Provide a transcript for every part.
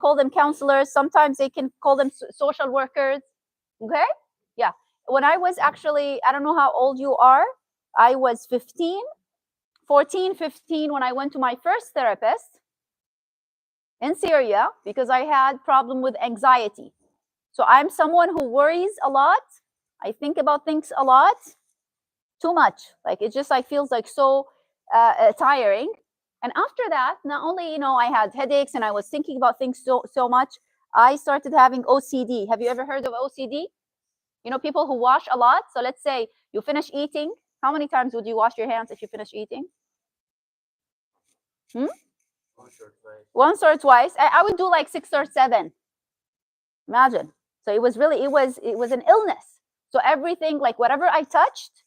call them counselors. Sometimes they can call them social workers. Okay? Yeah. When I was actually, I don't know how old you are. I was 15, 14, 15 when I went to my first therapist in Syria because I had problem with anxiety. So I'm someone who worries a lot. I think about things a lot, too much. Like it just like feels like so tiring. And after that, not only I had headaches and I was thinking about things so much, I started having OCD. Have you ever heard of OCD? People who wash a lot. So let's say you finish eating. How many times would you wash your hands if you finish eating? Once or twice. I would do like 6 or 7. Imagine. So it was an illness. So everything, like whatever I touched,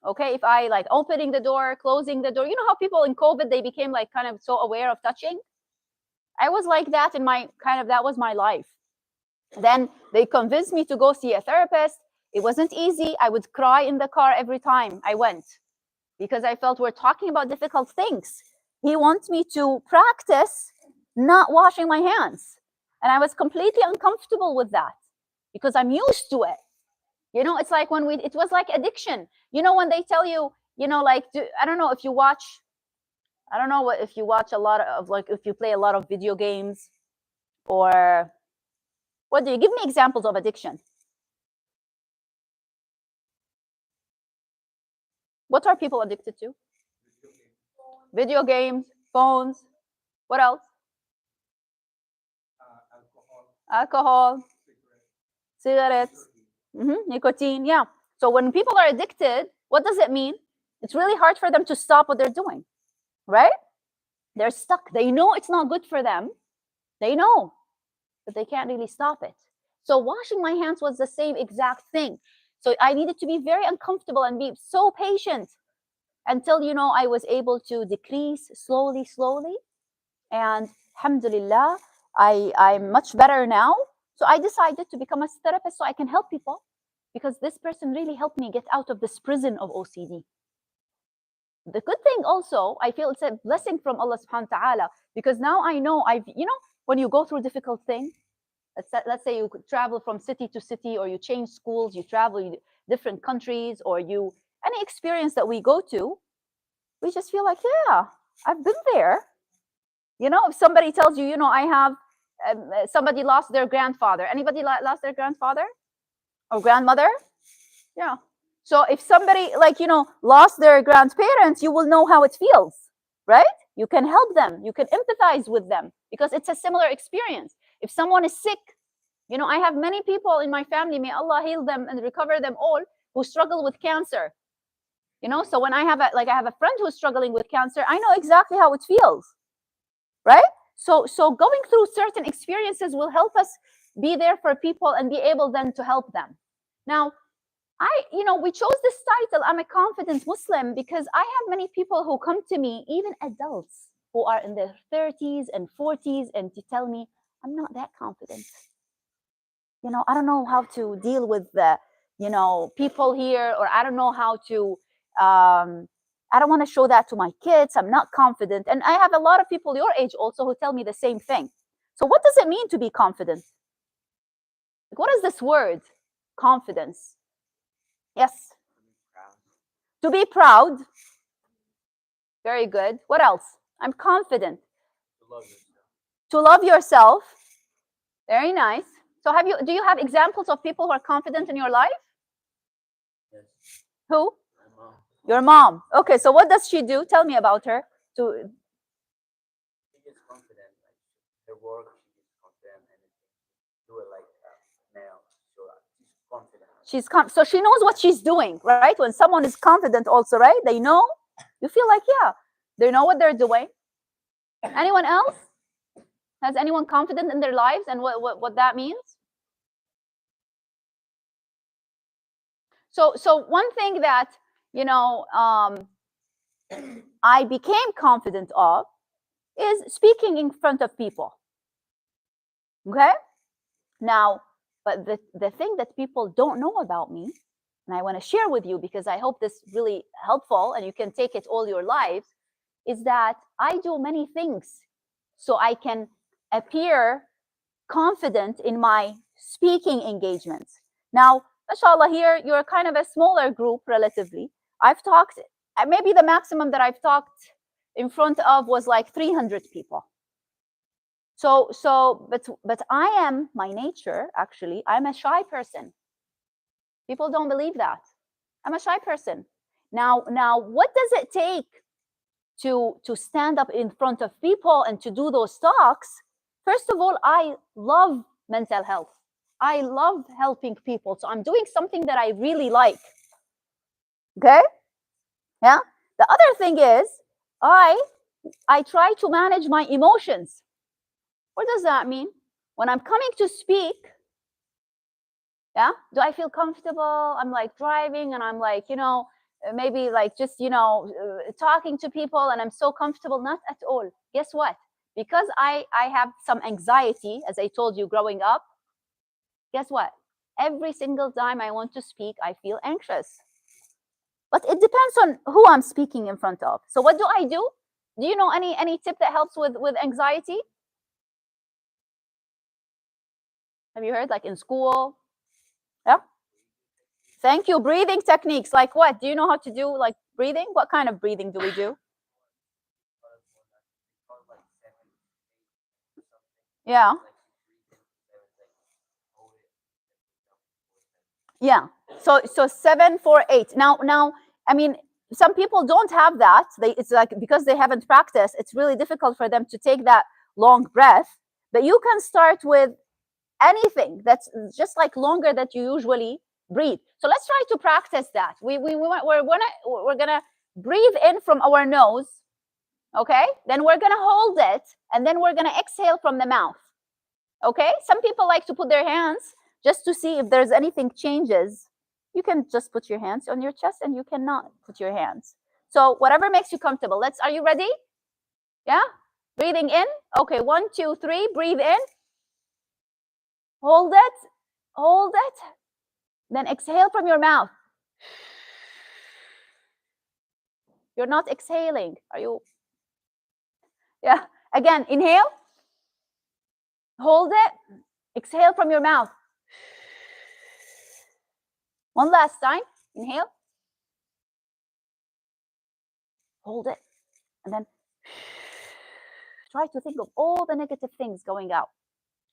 okay, if I like opening the door, closing the door, you know how people in COVID, they became like kind of so aware of touching? I was like that that was my life. Then they convinced me to go see a therapist. It wasn't easy. I would cry in the car every time I went because I felt we're talking about difficult things. He wants me to practice not washing my hands. And I was completely uncomfortable with that because I'm used to it. It's like it was like addiction. When they tell you, like, I don't know if you watch, I don't know if you watch a lot of, like, if you play a lot of video games or what do you give me examples of addiction? What are people addicted to? Video games, phones. What else? Alcohol, cigarettes, nicotine. Yeah. So when people are addicted, what does it mean? It's really hard for them to stop what they're doing, right? They're stuck. They know it's not good for them. They know, but they can't really stop it. So washing my hands was the same exact thing. So I needed to be very uncomfortable and be so patient until, I was able to decrease slowly. And alhamdulillah, I'm much better now. So I decided to become a therapist so I can help people because this person really helped me get out of this prison of OCD. The good thing also, I feel it's a blessing from Allah subhanahu wa ta'ala because now I know when you go through difficult things, let's say you travel from city to city or you change schools, you travel different countries or any experience that we go to, we just feel like, yeah, I've been there. If somebody tells you, I have somebody lost their grandfather. Anybody lost their grandfather or grandmother? Yeah. So if somebody lost their grandparents, you will know how it feels, right? You can help them. You can empathize with them because it's a similar experience. If someone is sick, I have many people in my family, may Allah heal them and recover them all, who struggle with cancer. So when I have a friend who's struggling with cancer, I know exactly how it feels, right? So going through certain experiences will help us be there for people and be able then to help them. Now, we chose this title, I'm a Confident Muslim, because I have many people who come to me, even adults who are in their 30s and 40s, and to tell me, I'm not that confident. I don't know how to deal with the, people here, or I don't know how to, I don't want to show that to my kids. I'm not confident. And I have a lot of people your age also who tell me the same thing. So what does it mean to be confident? What is this word, confidence? Yes. To be proud. Very good. What else? I'm confident. To love yourself. Very nice. So do you have examples of people who are confident in your life? Yes. Who? My mom. Your mom. Okay, so what does she do? Tell me about her. She is confident, like her work, she is confident, and do it like now. So she's confident. So she knows what she's doing, right? When someone is confident also, right? They know. You feel like, yeah, they know what they're doing. Anyone else? Has anyone confident in their lives and what that means? So one thing that, I became confident of is speaking in front of people. Okay? Now, but the thing that people don't know about me, and I want to share with you because I hope this is really helpful and you can take it all your lives, is that I do many things so I can appear confident in my speaking engagements. Now, mashallah, here you're kind of a smaller group relatively. I've talked, maybe the maximum that I've talked in front of was like 300 people. But I am, my nature, actually, I'm a shy person. People don't believe that. I'm a shy person. Now, what does it take to stand up in front of people and to do those talks? First of all, I love mental health. I love helping people. So I'm doing something that I really like. Okay? Yeah. The other thing is I try to manage my emotions. What does that mean? When I'm coming to speak, yeah, do I feel comfortable? I'm like driving and I'm like, maybe like just, talking to people and I'm so comfortable. Not at all. Guess what? Because I have some anxiety, as I told you, growing up. Guess what? Every single time I want to speak, I feel anxious. But it depends on who I'm speaking in front of. So what do I do? Do you know any tip that helps with anxiety? Have you heard, like in school? Yeah. Thank you. Breathing techniques. Like what? Do you know how to do like breathing? What kind of breathing do we do? Yeah. Yeah. So 7, 4, 8. Now, I mean, some people don't have that. It's like because they haven't practiced, it's really difficult for them to take that long breath. But you can start with anything that's just like longer that you usually breathe. So let's try to practice that. We're gonna breathe in from our nose, okay? Then we're gonna hold it, and then we're gonna exhale from the mouth. Okay? Some people like to put their hands just to see if there's anything changes. You can just put your hands on your chest, and you cannot put your hands. So whatever makes you comfortable. Are you ready? Yeah? Breathing in. Okay, 1, 2, 3. Breathe in. Hold it. Hold it. Then exhale from your mouth. You're not exhaling. Are you? Yeah. Again, inhale. Hold it. Exhale from your mouth. One last time. Inhale. Hold it. And then try to think of all the negative things going out.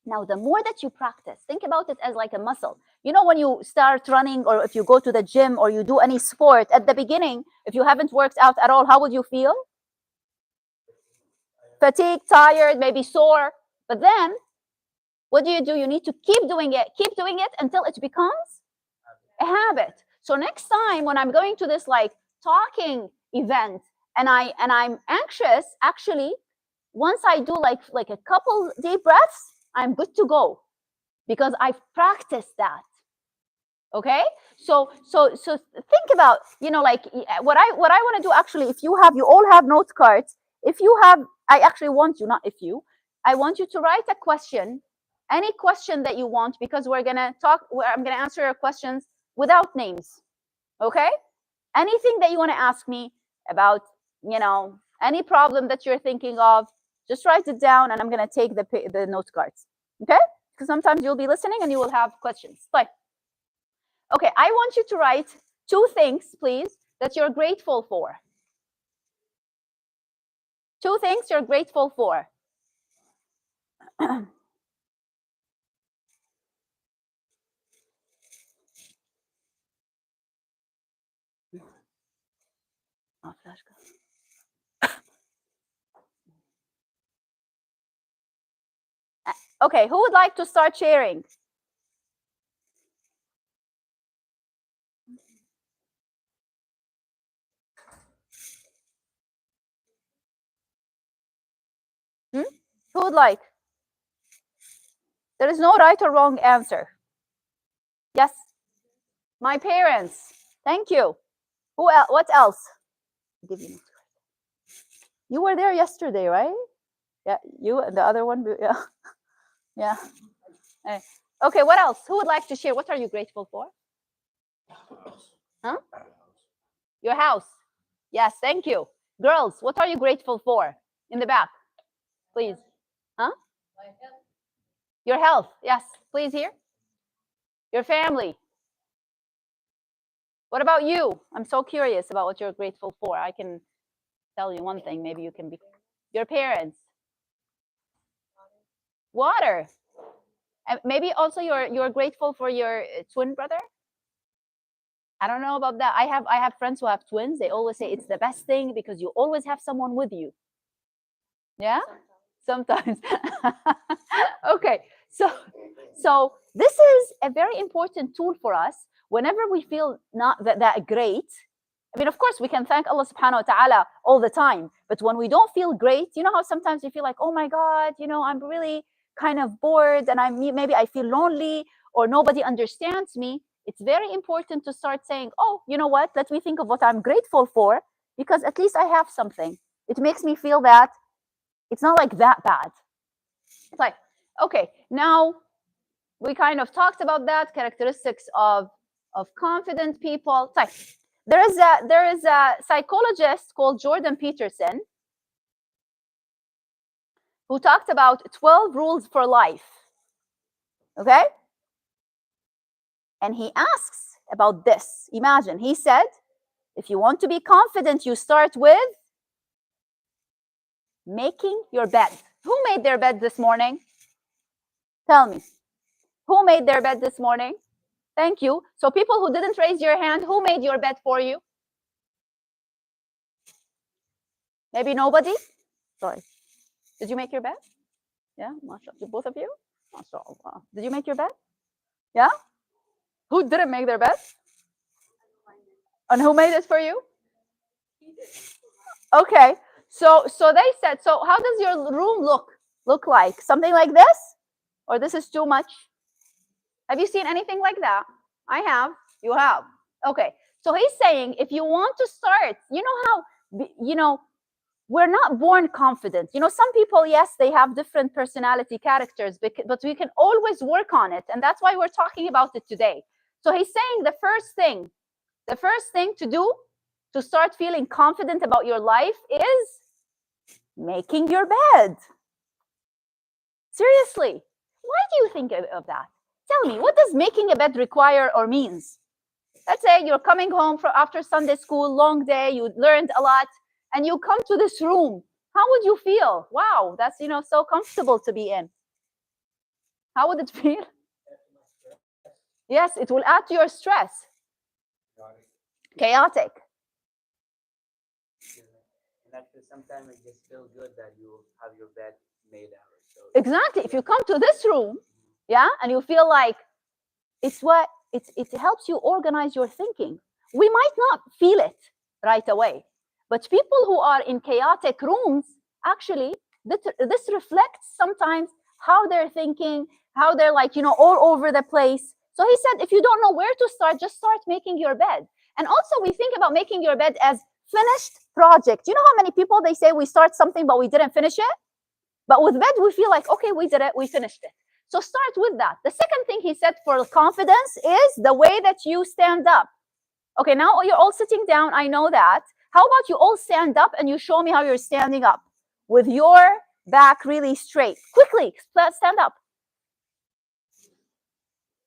Now, the more that you practice, think about it as like a muscle. You know, when you start running or if you go to the gym or you do any sport, at the beginning, if you haven't worked out at all, how would you feel? Fatigued, tired, maybe sore. But then, what do? You need to keep doing it until it becomes a habit. So next time when I'm going to this like talking event and I'm anxious, actually, once I do like a couple deep breaths, I'm good to go because I've practiced that. Okay, so think about, like what I want to do. Actually, if you all have note cards, if you have, I actually want you, not if you, I want you to write a question, any question that you want, because I'm gonna answer your questions without names. Okay, anything that you want to ask me about, any problem that you're thinking of, just write it down, and I'm gonna take the note cards. Okay, because sometimes you'll be listening and you will have questions. Like, okay, I want you to write 2 things, please, that you're grateful for. 2 things you're grateful for. Okay, who would like to start sharing? Who would like? There is no right or wrong answer. Yes? My parents. Thank you. Who else? What else? You were there yesterday, right? Yeah, you and the other one. Yeah. Yeah. Okay, what else? Who would like to share? What are you grateful for? Huh? Your house. Yes, thank you. Girls, what are you grateful for? In the back, please. Huh? Your health. Yes, please hear. Your family. What about you? I'm so curious about what you're grateful for. I can tell you one thing. Maybe you can be your parents. Water. And maybe also you're grateful for your twin brother. I don't know about that. I have friends who have twins. They always say it's the best thing because you always have someone with you. Yeah? Sometimes. Okay. So this is a very important tool for us whenever we feel not that great. I mean, of course, we can thank Allah subhanahu wa ta'ala all the time. But when we don't feel great, you know how sometimes you feel like, oh my God, I'm really kind of bored and maybe I feel lonely or nobody understands me. It's very important to start saying, oh, you know what? Let me think of what I'm grateful for because at least I have something. It makes me feel that it's not like that bad. It's like, okay, now we kind of talked about that, characteristics of confident people. It's like, there is a psychologist called Jordan Peterson who talked about 12 rules for life. Okay? And he asks about this. Imagine, he said, if you want to be confident, you start with making your bed. Who made their bed this morning? Tell me. Who made their bed this morning? Thank you. So people who didn't raise your hand, who made your bed for you? Maybe nobody? Sorry. Did you make your bed? Yeah, mashallah. Both of you? Mashallah. Did you make your bed? Yeah? Who didn't make their bed? And who made it for you? Okay. So they said, so how does your room look like? Something like this? Or this is too much? Have you seen anything like that? I have. You have. Okay. So he's saying if you want to start, you know how, we're not born confident. Some people, yes, they have different personality characters, but we can always work on it. And that's why we're talking about it today. So he's saying the first thing to do to start feeling confident about your life is making your bed. Seriously, why do you think of that? Tell me, what does making a bed require or means? Let's say you're coming home after Sunday school, long day, you learned a lot, and you come to this room. How would you feel? Wow, that's so comfortable to be in. How would it feel? Yes, it will add to your stress. Chaotic. And actually, sometimes it just feels good that you have your bed made out. So exactly. If you come to this room, yeah, and you feel like it helps you organize your thinking. We might not feel it right away, but people who are in chaotic rooms, actually, this reflects sometimes how they're thinking, how they're all over the place. So he said, if you don't know where to start, just start making your bed. And also we think about making your bed as finished project. You know how many people they say we start something, but we didn't finish it? But with bed, we feel like, okay, we did it, we finished it. So start with that. The second thing he said for confidence is the way that you stand up. Okay, now you're all sitting down. I know that. How about you all stand up and you show me how you're standing up with your back really straight. Quickly, stand up.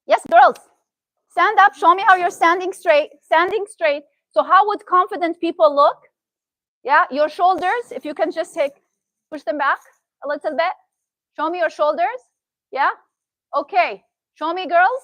Yes, girls, stand up. Show me how you're standing straight. Standing straight. So how would confident people look? Yeah, your shoulders, if you can just push them back a little bit. Show me your shoulders. Yeah? Okay. Show me, girls.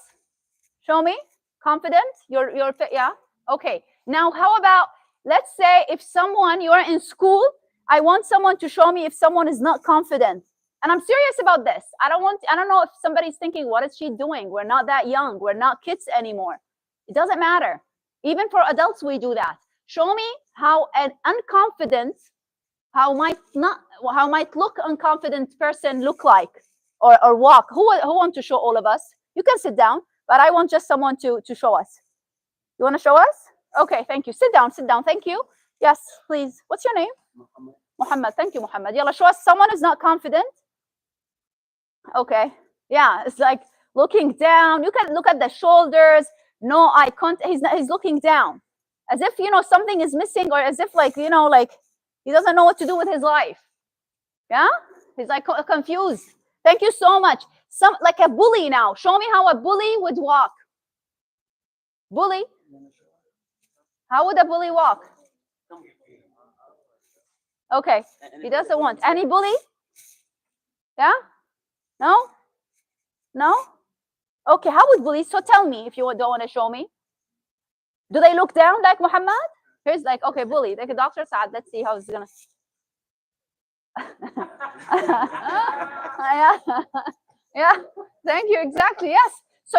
Show me. Confident. Your yeah. Okay. Now, how about, let's say if you're in school, I want someone to show me if someone is not confident. And I'm serious about this. I don't know if somebody's thinking, what is she doing? We're not that young. We're not kids anymore. It doesn't matter. Even for adults, we do that. Show me how an unconfident, how might look unconfident person look like or walk. Who want to show all of us? You can sit down, but I want just someone to show us. You want to show us? Okay, thank you. Sit down. Thank you. Yes, please. What's your name? Muhammad. Thank you, Muhammad. Yalla, show us someone who's not confident. Okay. Yeah, it's like looking down. You can look at the shoulders. No eye contact. He's looking down, as if something is missing, or as if like he doesn't know what to do with his life. Yeah, he's like confused. Thank you so much. Some like a bully now. Show me how a bully would walk. Bully. How would a bully walk? Okay. He doesn't want. Any bully? Yeah? No? No? Okay, how would bullies? So tell me if you don't want to show me. Do they look down like Muhammad? Here's like, okay, bully. Like a Dr. Saad. Let's see how it's gonna. Yeah. Yeah. Thank you. Exactly. Yes. So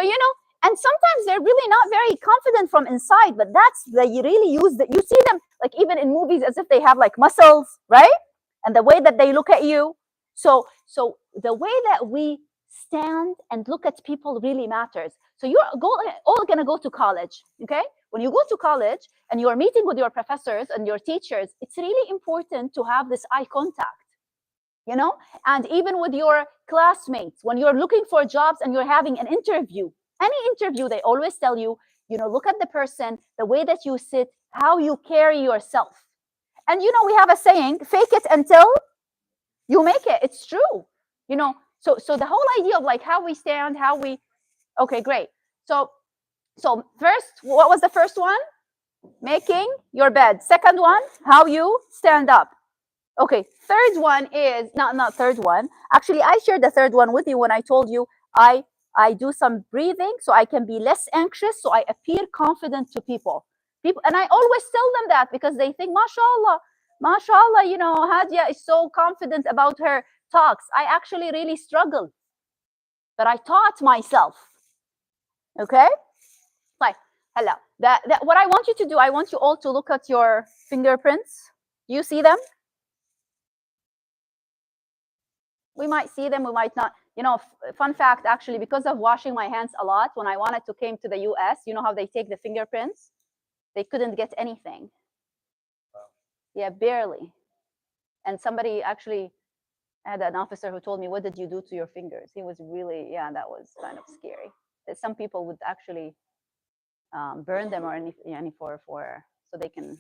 and sometimes they're really not very confident from inside, but that's they really use that. You see them like even in movies as if they have like muscles, right? And the way that they look at you. So the way that we stand and look at people really matters. So you're all gonna go to college, okay? When you go to college and you're meeting with your professors and your teachers, it's really important to have this eye contact. And even with your classmates, when you're looking for jobs and you're having an interview, any interview, they always tell you, look at the person, the way that you sit, how you carry yourself. And we have a saying, fake it until you make it. It's true. So the whole idea of like how we stand, okay, great. So first, what was the first one? Making your bed. Second one, how you stand up. Okay, third one is not third one. Actually, I shared the third one with you when I told you I do some breathing so I can be less anxious, so I appear confident to people. And I always tell them that because they think, mashallah, Hadia is so confident about her talks. I actually really struggled, but I taught myself. Okay, like hello. That what I want you to do, I want you all to look at your fingerprints. You see them? We might see them, we might not. Fun fact, actually, because of washing my hands a lot, when I wanted to came to the US, you know how they take the fingerprints? They couldn't get anything. Yeah, barely. And somebody actually had an officer who told me, what did you do to your fingers? He was really, that was kind of scary. That some people would actually burn them or any for so they can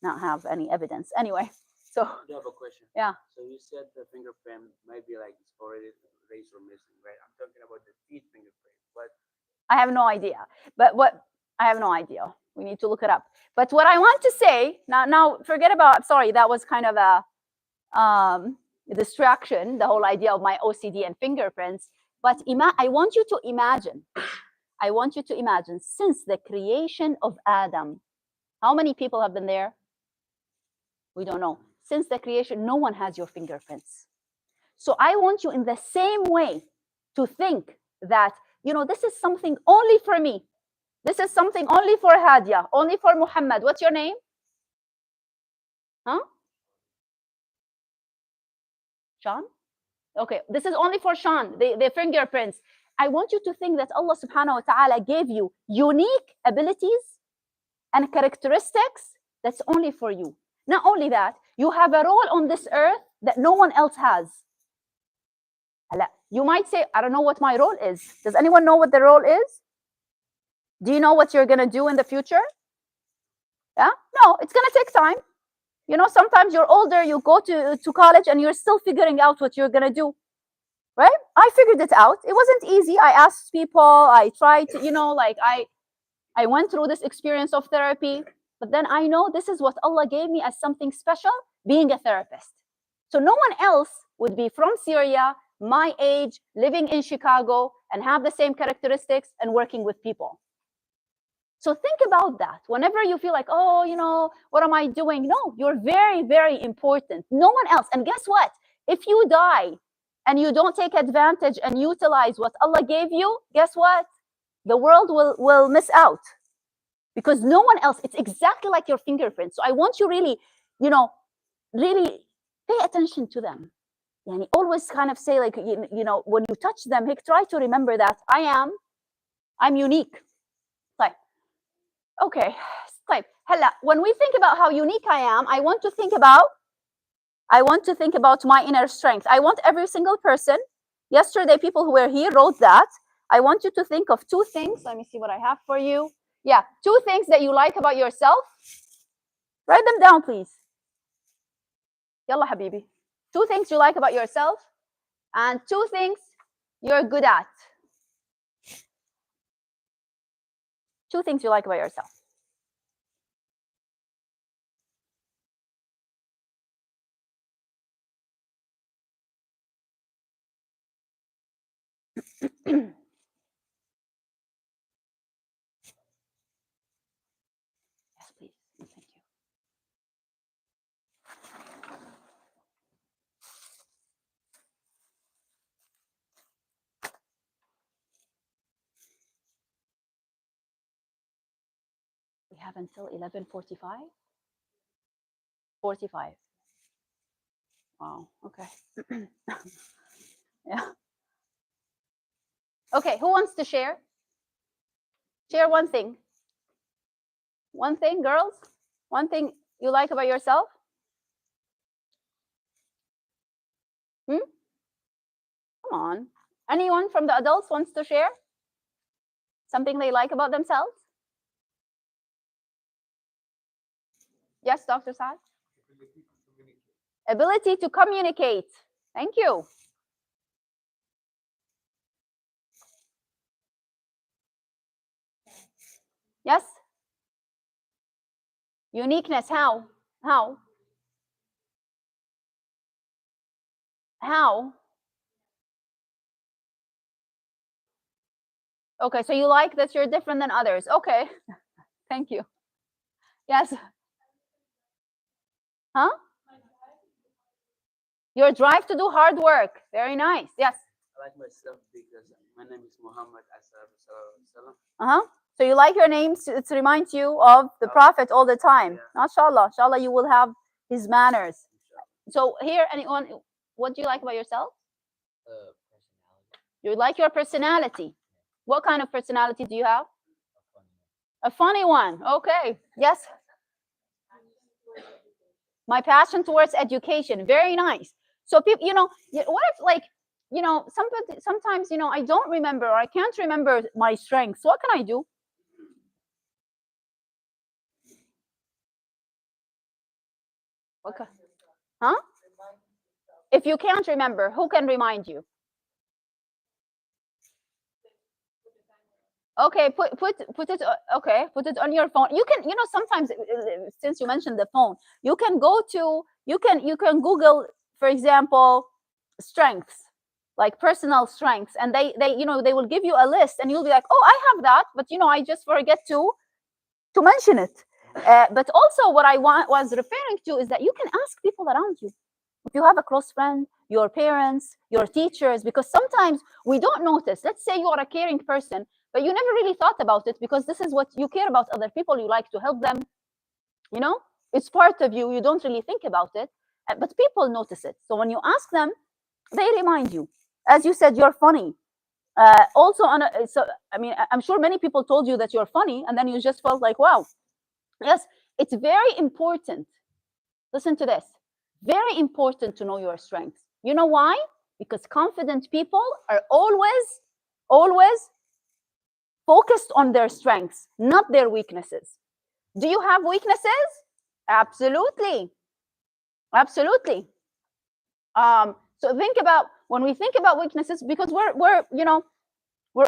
not have any evidence. Anyway. So I have a question. Yeah. So you said the fingerprint might be like it's already erased or missing, right? I'm talking about the feet fingerprint. What? I have no idea. But I have no idea. We need to look it up. But what I want to say now, forget about. Sorry, that was kind of a distraction. The whole idea of my OCD and fingerprints. But I want you to imagine. I want you to imagine since the creation of Adam, how many people have been there? We don't know. Since the creation, no one has your fingerprints. So I want you in the same way to think that, this is something only for me. This is something only for Hadia, only for Muhammad. What's your name? Huh? Sean? Okay, this is only for Sean, the fingerprints. I want you to think that Allah subhanahu wa ta'ala gave you unique abilities and characteristics that's only for you. Not only that, you have a role on this earth that no one else has. You might say, I don't know what my role is. Does anyone know what the role is? Do you know what you're going to do in the future? Yeah? No, it's going to take time. Sometimes you're older, you go to college and you're still figuring out what you're going to do. Right? I figured it out. It wasn't easy. I asked people, I tried to, I went through this experience of therapy, but then I know this is what Allah gave me as something special, being a therapist. So no one else would be from Syria, my age, living in Chicago, and have the same characteristics and working with people. So think about that. Whenever you feel like, oh, what am I doing? No, you're very, very important. No one else. And guess what? If you die and you don't take advantage and utilize what Allah gave you, guess what? The world will miss out. Because no one else, it's exactly like your fingerprints. So I want you really, really pay attention to them. And always kind of say, like, when you touch them, try to remember that I'm unique. Like, okay, like, when we think about how unique I am, I want to think about my inner strength. I want every single person. Yesterday, people who were here wrote that. I want you to think of 2 things. Let me see what I have for you. Yeah, 2 things that you like about yourself. Write them down, please. Yalla, habibi. 2 things you like about yourself And 2 things you're good at. 2 things you like about yourself. Yes, please. Thank you. We have until 11:45. 45. Wow. Okay. Yeah. Okay. Who wants to share? Share one thing. One thing, girls. One thing you like about yourself. Come on. Anyone from the adults wants to share something they like about themselves? Yes, Dr. Saad? Ability to communicate. Thank you. Yes? Uniqueness. How? How? How? Okay, so you like that you're different than others. Okay. Thank you. Yes. Huh? Your drive to do hard work. Very nice. Yes. I like myself because my name is Muhammad Asad Salam. Uh-huh. So you like your name, it reminds you of the Prophet all the time. Yeah. MashaAllah. Inshallah, you will have his manners. So here, anyone, what do you like about yourself? Personality. You like your personality. What kind of personality do you have? A funny one. A funny one. Okay. Yes. My passion towards education. Very nice. So people, what if like, sometimes, I don't remember or I can't remember my strengths. What can I do? Okay. Huh? If you can't remember, who can remind you? Okay, put it. Okay, put it on your phone. You can, sometimes since you mentioned the phone, you can go to you can Google, for example, strengths, like personal strengths, and they will give you a list, and you'll be like, oh, I have that, but I just forget to mention it. But also, what I was referring to is that you can ask people around you. If you have a close friend, your parents, your teachers, because sometimes we don't notice. Let's say you are a caring person, but you never really thought about it because this is what you care about other people. You like to help them. It's part of you. You don't really think about it, but people notice it. So when you ask them, they remind you. As you said, you're funny. Also, I'm sure many people told you that you're funny, and then you just felt like, wow. Yes, it's very important. Listen to this. Very important to know your strengths. You know why? Because confident people are always focused on their strengths, not their weaknesses. Do you have weaknesses? Absolutely. Absolutely. So think about, when we think about weaknesses, because we're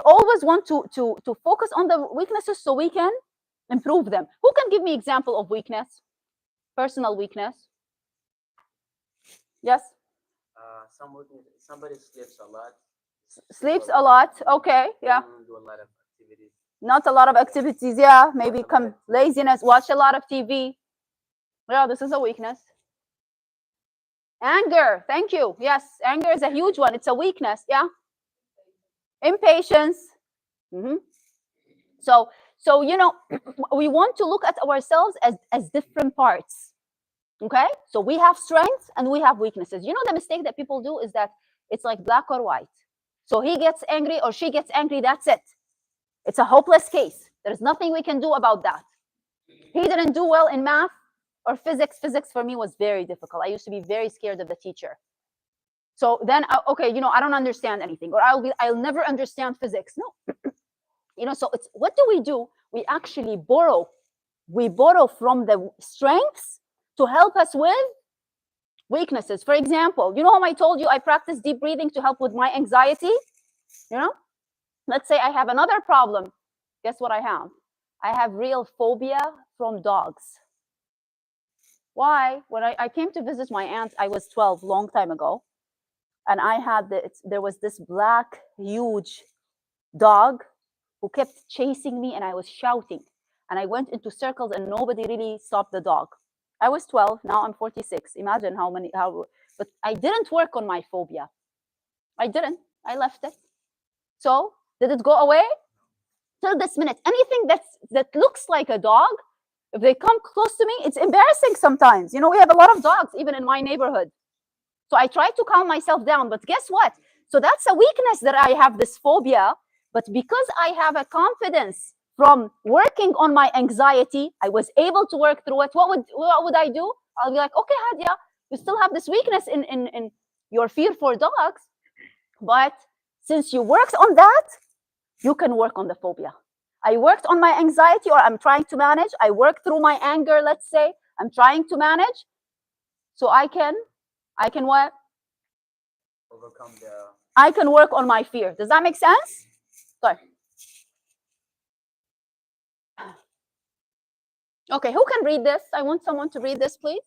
always want to focus on the weaknesses so we can improve them. Who can give me example of weakness? Personal weakness. Yes. Somebody sleeps a lot. Sleeps a lot. Okay. Yeah. Do a lot of activities. Not a lot of activities. Yeah. Maybe come laziness. Watch a lot of TV. Yeah, this is a weakness. Anger. Thank you. Yes, anger is a huge one. It's a weakness. Yeah. Impatience. So we want to look at ourselves as different parts. Okay, so we have strengths and we have weaknesses. The mistake that people do is that it's like black or white. So he gets angry or she gets angry, that's it. It's a hopeless case. There's nothing we can do about that. He didn't do well in math or physics. Physics for me was very difficult. I used to be very scared of the teacher. So then, okay, I don't understand anything, or I'll never understand physics. No. So it's, what do? We actually borrow. We borrow from the strengths to help us with Weaknesses. For example, you know how I told you I practice deep breathing to help with my anxiety? You know, let's say I have another problem. Guess what I have? I have real phobia from dogs. Why? When I came to visit my aunt, I was 12, long time ago, and I had there was this black, huge dog who kept chasing me, and I was shouting, and I went into circles, and nobody really stopped the dog. I was 12, now I'm 46. Imagine but I didn't work on my phobia. I didn't. I left it. So did it go away? Till this minute, anything that looks like a dog, if they come close to me, it's embarrassing sometimes. You know, we have a lot of dogs, even in my neighborhood. So I try to calm myself down, but guess what? So that's a weakness that I have this phobia, but because I have a confidence from working on my anxiety, I was able to work through it. What would I do? I'll be like, okay, Hadia, you still have this weakness in your fear for dogs, but since you worked on that, you can work on the phobia. I worked on my anxiety, or I'm trying to manage. I worked through my anger, let's say. I'm trying to manage. So I can what? Overcome I can work on my fear. Does that make sense? Sorry. Okay, who can read this? I want someone to read this, please.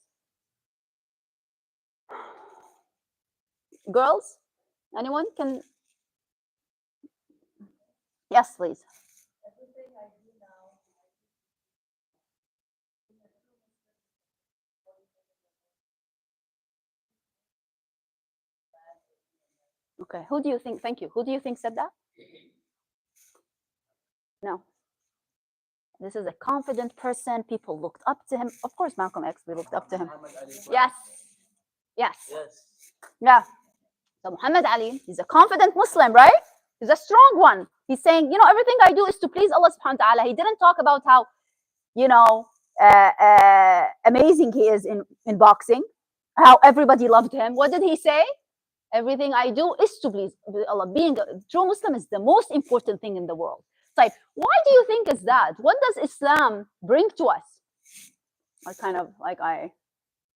Girls? Anyone can? Yes, please. Okay, who do you think? Thank you. Who do you think said that? No. This is a confident person. People looked up to him. Of course, Malcolm X, we looked up to him. Yes. Yes. Yes. Yeah. So Muhammad Ali, he's a confident Muslim, right? He's a strong one. He's saying, you know, everything I do is to please Allah subhanahu wa ta'ala. He didn't talk about how, you know, amazing he is in boxing, how everybody loved him. What did he say? Everything I do is to please Allah. Being a true Muslim is the most important thing in the world. It's like, why do you think is that? What does Islam bring to us?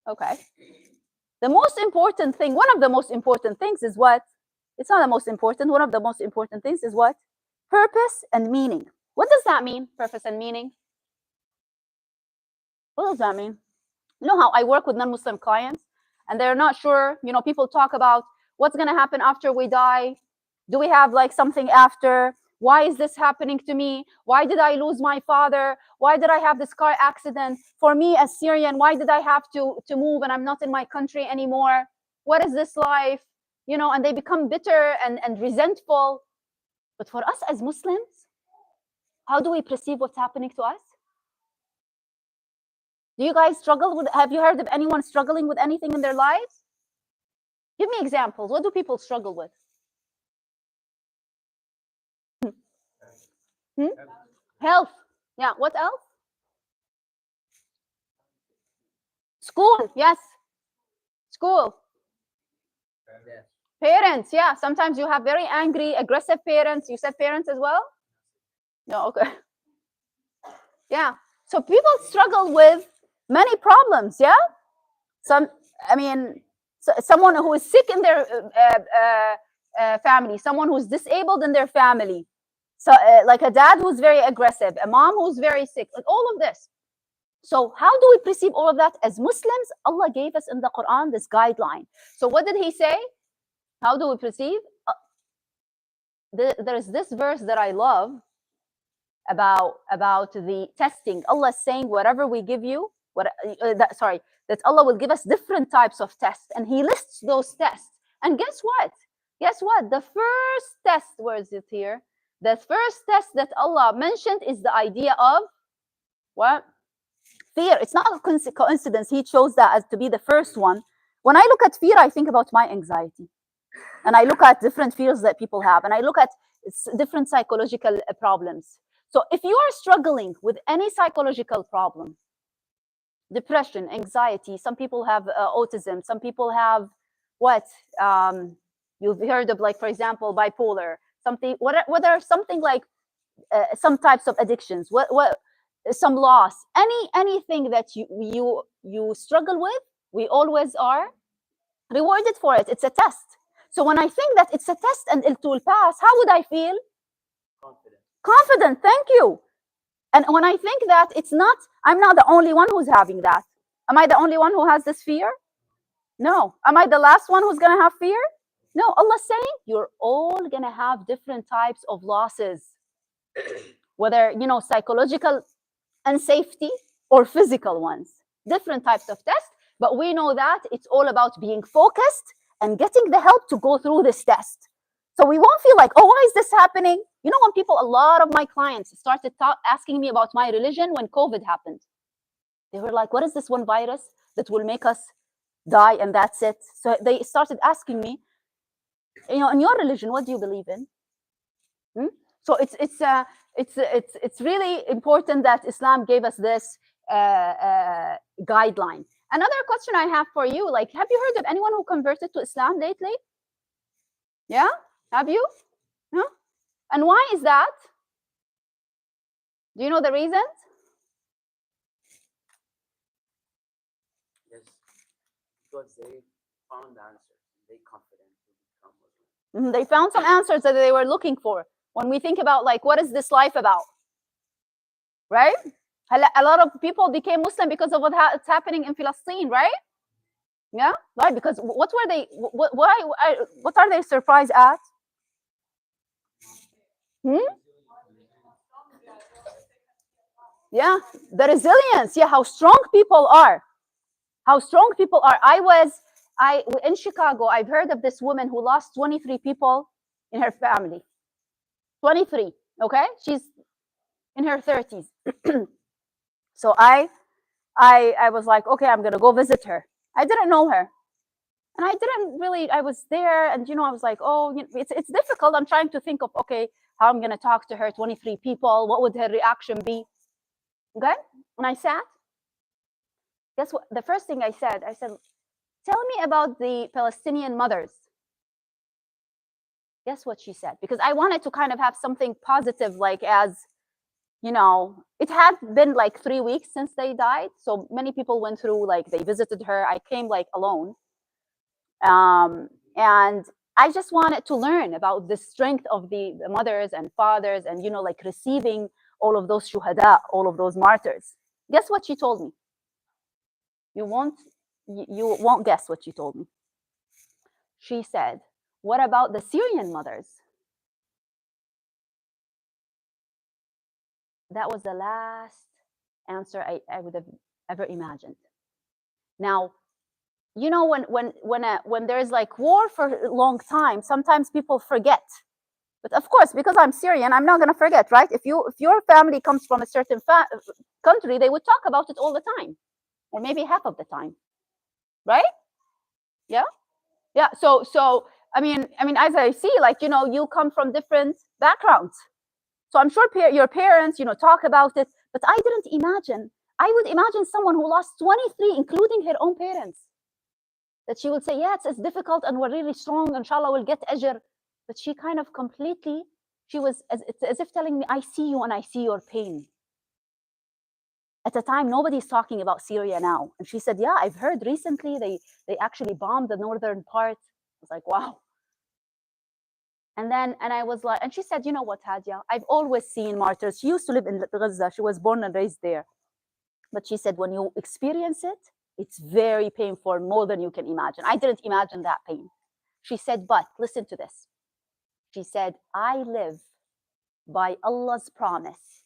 Okay. The most important thing, one of the most important things is what? It's not the most important. One of the most important things is what? Purpose and meaning. What does that mean? Purpose and meaning. What does that mean? You know how I work with non-Muslim clients and they're not sure, you know, people talk about what's going to happen after we die. Do we have like something after? Why is this happening to me? Why did I lose my father? Why did I have this car accident? For me as Syrian, why did I have to move and I'm not in my country anymore? What is this life? You know, and they become bitter and resentful. But for us as Muslims, how do we perceive what's happening to us? Do you guys struggle with, have you heard of anyone struggling with anything in their lives? Give me examples. What do people struggle with? Health. Yeah, what else? School, yes. School. Yes. Parents, yeah. Sometimes you have very angry, aggressive parents. You said parents as well? No, okay. Yeah. So people struggle with many problems, yeah? Someone who is sick in their family, someone who's disabled in their family. So like a dad who's very aggressive, a mom who's very sick, like all of this. So how do we perceive all of that? As Muslims, Allah gave us in the Quran this guideline. So what did he say? How do we perceive? There's this verse that I love about the testing. Allah is saying, whatever we give you, that Allah will give us different types of tests, and He lists those tests. And guess what? Guess what? The first test, where is it here? The first test that Allah mentioned is the idea of what? Fear. It's not a coincidence He chose that as to be the first one. When I look at fear, I think about my anxiety. And I look at different fears that people have, and I look at different psychological problems. So if you are struggling with any psychological problem, depression, anxiety, some people have autism, some people have what? You've heard of, like, for example, bipolar, something, whether something like some types of addictions, what some loss, anything that you struggle with, we always are rewarded for it. It's a test. So when I think that it's a test and it will pass, how would I feel? Confident. Confident. Thank you. And when I think that it's not, I'm not the only one who's having that. Am I the only one who has this fear? No. Am I the last one who's going to have fear? No. Allah's saying you're all going to have different types of losses, whether, psychological unsafety or physical ones, different types of tests. But we know that it's all about being focused and getting the help to go through this test. So we won't feel like, oh, why is this happening? When people, a lot of my clients started asking me about my religion when COVID happened. They were like, what is this one virus that will make us die and that's it? So they started asking me, in your religion, what do you believe in? So it's really important that Islam gave us this guideline. Another question I have for you, like, have you heard of anyone who converted to Islam lately? Yeah, have you? No? And why is that? Do you know the reasons? Yes, because they found answers. They confident to become Muslim. They found some answers that they were looking for. When we think about, like, what is this life about? Right? A lot of people became Muslim because of what's happening in Palestine, right? Yeah, right. Because what were they? What are they surprised at? Yeah, the resilience. Yeah, how strong people are. How strong people are. In Chicago. I've heard of this woman who lost 23 people in her family. 23. Okay, she's in her 30s. So I was like, okay, I'm gonna go visit her. I didn't know her, and I was there, and I was like, oh, it's difficult. I'm trying to think of, okay, how I'm gonna talk to her. 23 people. What would her reaction be? Okay, and I sat. Guess what? The first thing I said, tell me about the Palestinian mothers. Guess what she said? Because I wanted to kind of have something positive, like, as it had been like 3 weeks since they died. So many people went through, like, they visited her. I came, like, alone. And I just wanted to learn about the strength of the mothers and fathers and, like, receiving all of those shuhada, all of those martyrs. Guess what she told me? You won't guess what she told me. She said, what about the Syrian mothers? That was the last answer I would have ever imagined. Now, when there's, like, war for a long time, sometimes people forget. But of course, because I'm Syrian, I'm not going to forget, right? If your family comes from a certain country, they would talk about it all the time, or maybe half of the time, right? Yeah. So I mean, as I see, like, you come from different backgrounds. So I'm sure your parents, talk about it, but I didn't imagine. I would imagine someone who lost 23, including her own parents, that she would say, yeah, it's difficult and we're really strong, inshallah, we'll get ajr. But she kind of completely, she was as if telling me, I see you and I see your pain. At the time, nobody's talking about Syria now. And she said, yeah, I've heard recently they actually bombed the northern part. I was like, wow. And I was like, and she said, you know what, Hadia, I've always seen martyrs. She used to live in Gaza. She was born and raised there. But she said, when you experience it, it's very painful, more than you can imagine. I didn't imagine that pain. She said, but listen to this. She said, I live by Allah's promise.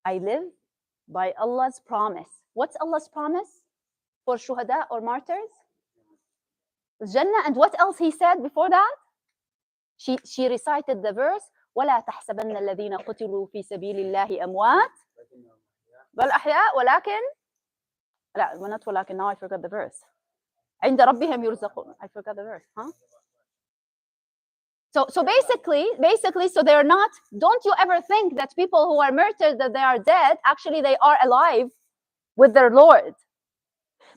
I live by Allah's promise. What's Allah's promise for shuhada or martyrs? Jannah. And what else he said before that? She recited the verse, وَلَا تَحْسَبَنَّ الَّذِينَ قُتِلُوا فِي سَبِيلِ اللَّهِ أَمْوَاتٍ بَلْ أَحْيَاء وَلَكِنْ لا, not ولكن, now I forgot the verse. عند ربهم يرزقون. I forgot the verse, huh? So basically, so they're not, don't you ever think that people who are martyred, that they are dead, actually they are alive with their Lord.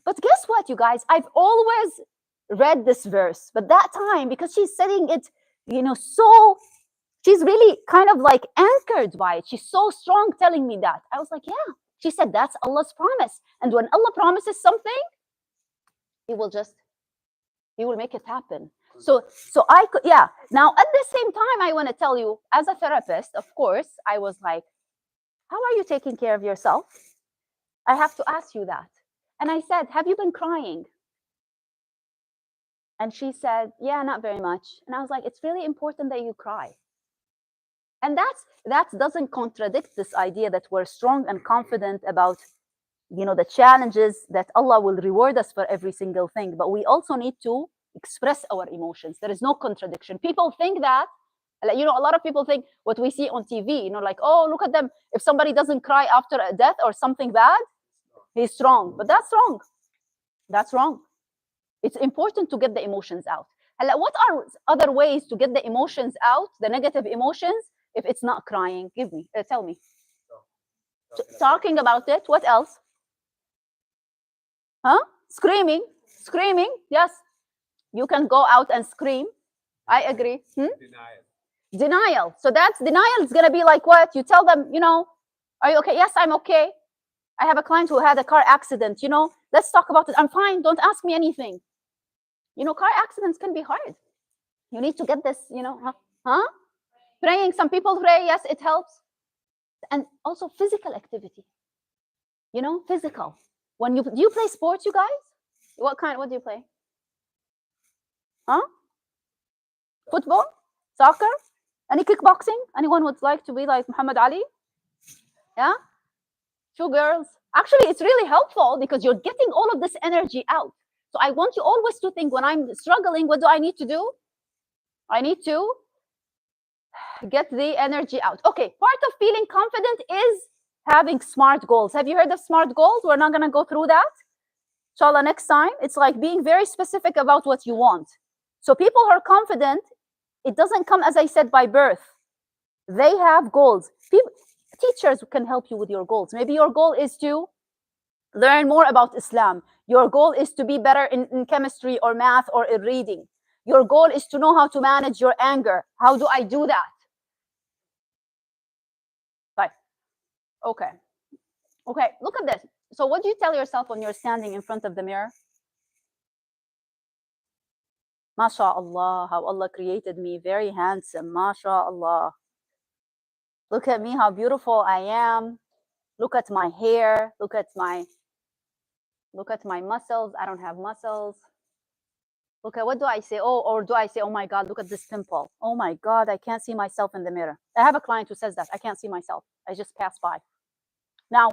But guess what, you guys? I've always read this verse, but that time, because she's saying it, so she's really kind of like anchored by it. She's so strong telling me that. I was like, yeah. She said, that's Allah's promise. And when Allah promises something, He will just He will make it happen. So I could, yeah. Now, at the same time, I want to tell you, as a therapist, of course, I was like, how are you taking care of yourself? I have to ask you that. And I said, have you been crying? And she said, yeah, not very much. And I was like, it's really important that you cry. And that doesn't contradict this idea that we're strong and confident about, you know, the challenges, that Allah will reward us for every single thing. But we also need to express our emotions. There is no contradiction. People think that, you know, a lot of people think what we see on TV, you know, like, oh, look at them. If somebody doesn't cry after a death or something bad, he's strong. But that's wrong. That's wrong. It's important to get the emotions out. What are other ways to get the emotions out, the negative emotions, if it's not crying? Give me, tell me. Talking about it. What else? Huh? Screaming. Screaming. Yes. You can go out and scream. I agree. Denial. So that's denial is going to be like what? You tell them, you know, are you okay? Yes, I'm okay. I have a client who had a car accident. You know, let's talk about it. I'm fine. Don't ask me anything. You know, car accidents can be hard. You need to get this, you know, huh? Praying. Some people pray. Yes, it helps. And also physical activity. You know, physical. When do you play sports, you guys? What do you play? Huh? Football? Soccer? Any kickboxing? Anyone would like to be like Muhammad Ali? Yeah? 2 girls. Actually, it's really helpful because you're getting all of this energy out. So I want you always to think, when I'm struggling, what do I need to do? I need to get the energy out. Okay, part of feeling confident is having SMART goals. Have you heard of SMART goals? We're not going to go through that. Inshallah, next time. It's like being very specific about what you want. So people who are confident, it doesn't come, as I said, by birth. They have goals. Teachers can help you with your goals. Maybe your goal is to learn more about Islam. Your goal is to be better in chemistry or math or in reading. Your goal is to know how to manage your anger. How do I do that? Right. Okay. Okay, look at this. So what do you tell yourself when you're standing in front of the mirror? MashaAllah, how Allah created me, very handsome, MashaAllah. Look at me, how beautiful I am. Look at my hair, look at my muscles. I don't have muscles. Okay, what do I say? Oh, or do I say, oh my God, look at this pimple. Oh my God, I can't see myself in the mirror. I have a client who says that, I can't see myself. I just pass by. Now,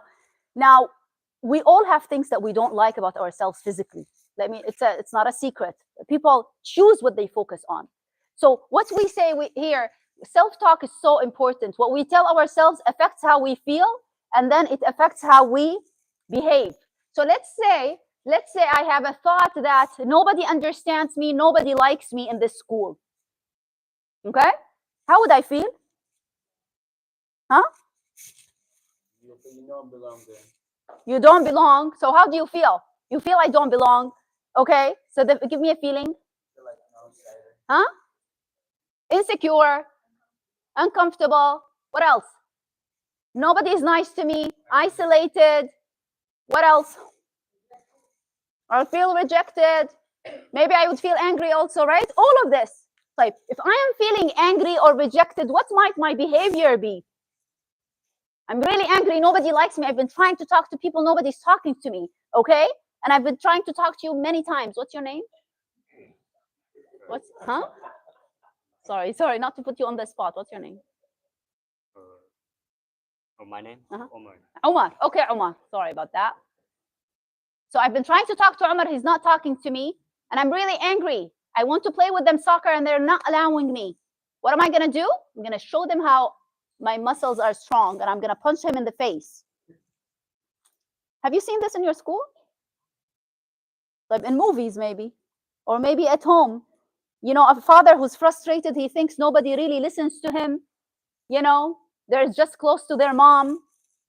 we all have things that we don't like about ourselves physically. I mean, it's not a secret. People choose what they focus on. So what we say here, self-talk is so important. What we tell ourselves affects how we feel, and then it affects how we behave. So let's say I have a thought that nobody understands me, nobody likes me in this school. Okay? How would I feel? Huh? You don't belong there. You don't belong. So how do you feel? You feel I don't belong. Okay? So give me a feeling. Feel like an outsider. Huh? Insecure, uncomfortable. What else? Nobody is nice to me, isolated. What else? I'll feel rejected. Maybe I would feel angry also, right? All of this. Like, if I am feeling angry or rejected, what might my behavior be? I'm really angry. Nobody likes me. I've been trying to talk to people. Nobody's talking to me. Okay? And I've been trying to talk to you many times. What's your name? Huh? Sorry, not to put you on the spot. What's your name? My name? Omar. Omar. Okay, Omar. Sorry about that. So I've been trying to talk to Omar. He's not talking to me. And I'm really angry. I want to play with them soccer and they're not allowing me. What am I going to do? I'm going to show them how my muscles are strong and I'm going to punch him in the face. Have you seen this in your school? Like in movies, maybe. Or maybe at home. You know, a father who's frustrated, he thinks nobody really listens to him. You know, they're just close to their mom.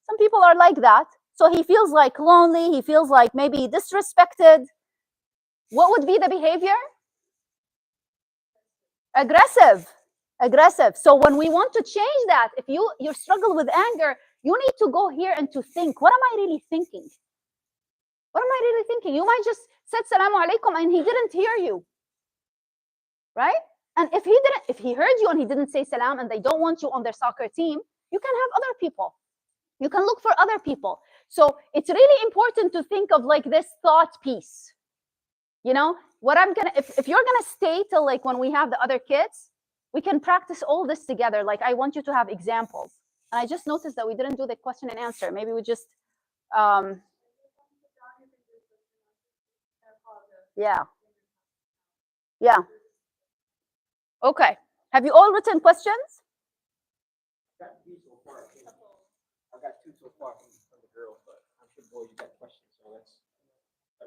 Some people are like that. So he feels like lonely. He feels like maybe disrespected. What would be the behavior? Aggressive. So when we want to change that, if you struggle with anger, you need to go here and to think, what am I really thinking? What am I really thinking? You might just said salamu alaikum and he didn't hear you. right? And if he heard you and he didn't say salam and they don't want you on their soccer team, you can have other people. You can look for other people. So it's really important to think of like this thought piece. You know, what I'm gonna, if you're gonna stay till like when we have the other kids, we can practice all this together. Like I want you to have examples. And I just noticed that we didn't do the question and answer. Maybe we just, yeah. Yeah. Okay. Have you all written questions? I got two so far. I got two so far from the girls, but I'm sure boys you got questions, so let's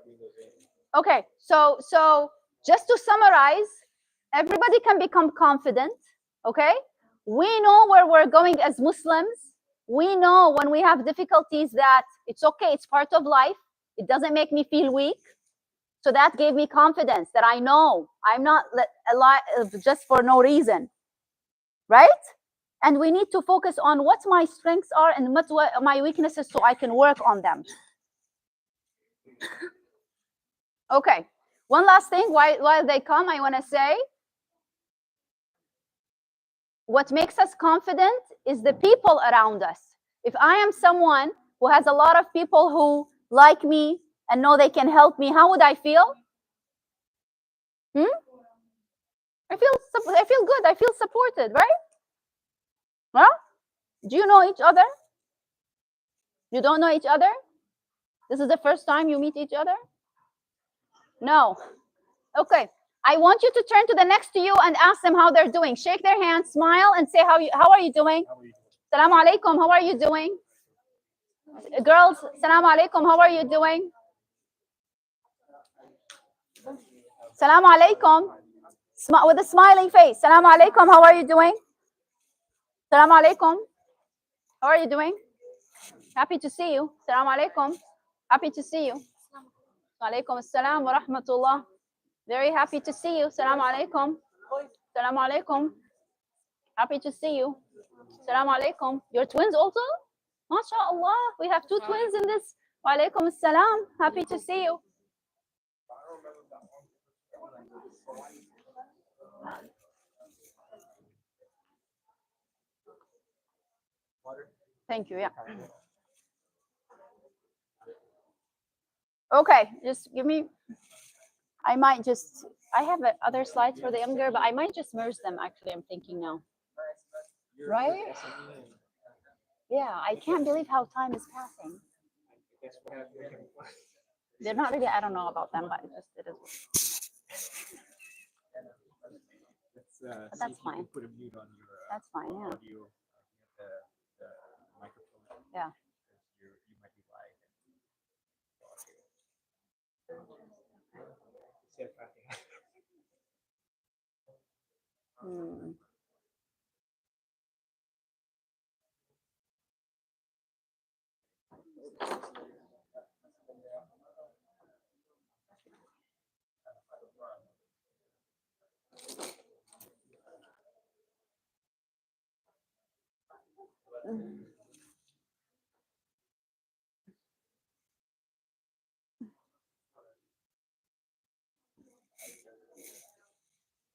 read those in. Okay. So just to summarize, everybody can become confident. Okay. We know where we're going as Muslims. We know when we have difficulties that it's okay. It's part of life. It doesn't make me feel weak. So that gave me confidence that I know I'm not alive just for no reason, right? And we need to focus on what my strengths are and what my weaknesses so I can work on them. Okay, one last thing while they come, I want to say, what makes us confident is the people around us. If I am someone who has a lot of people who like me and know they can help me, how would I feel? I feel good. I feel supported, right? Well, do you know each other? You don't know each other? This is the first time you meet each other? No. Okay. I want you to turn to the next to you and ask them how they're doing. Shake their hand, smile, and say how are you doing? Salaam alaikum. How are you doing? Girls, salaam alaikum. How are you doing? Salaam alaikum. With a smiling face. Salaam alaikum. How are you doing? Salaam alaikum. How are you doing? Happy to see you. Salaam alaikum. Happy to see you. Alaikum assalam wa rahmatullah. Very happy to see you. Salaam alaikum. Salaam alaikum. Happy to see you. Salaam alaikum. Your twins also? MashaAllah. We have two twins in this. Wa alaikum assalam. Happy to see you. Thank you. Yeah. Okay. Just give me. I have other slides for the younger, but I might just merge them. Actually, I'm thinking now. Right? Yeah. I can't believe how time is passing. They're not really. I don't know about them, but it is. But that's fine. Put a mute on your That's fine. Yeah. audio, the microphone. Yeah. You might be live.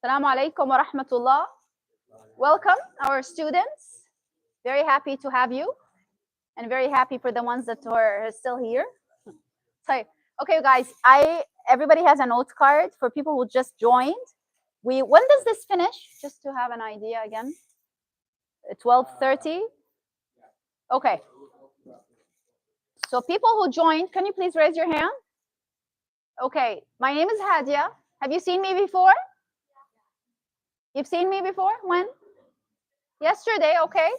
Assalamu alaikum wa rahmatullah. Welcome, our students. Very happy to have you, and very happy for the ones that are still here. So, okay, guys, everybody has a note card for people who just joined. When does this finish? Just to have an idea again. 12:30. Okay. So people who joined, can you please raise your hand? Okay, my name is Hadia. Have you seen me before? You've seen me before? When? Yesterday, okay.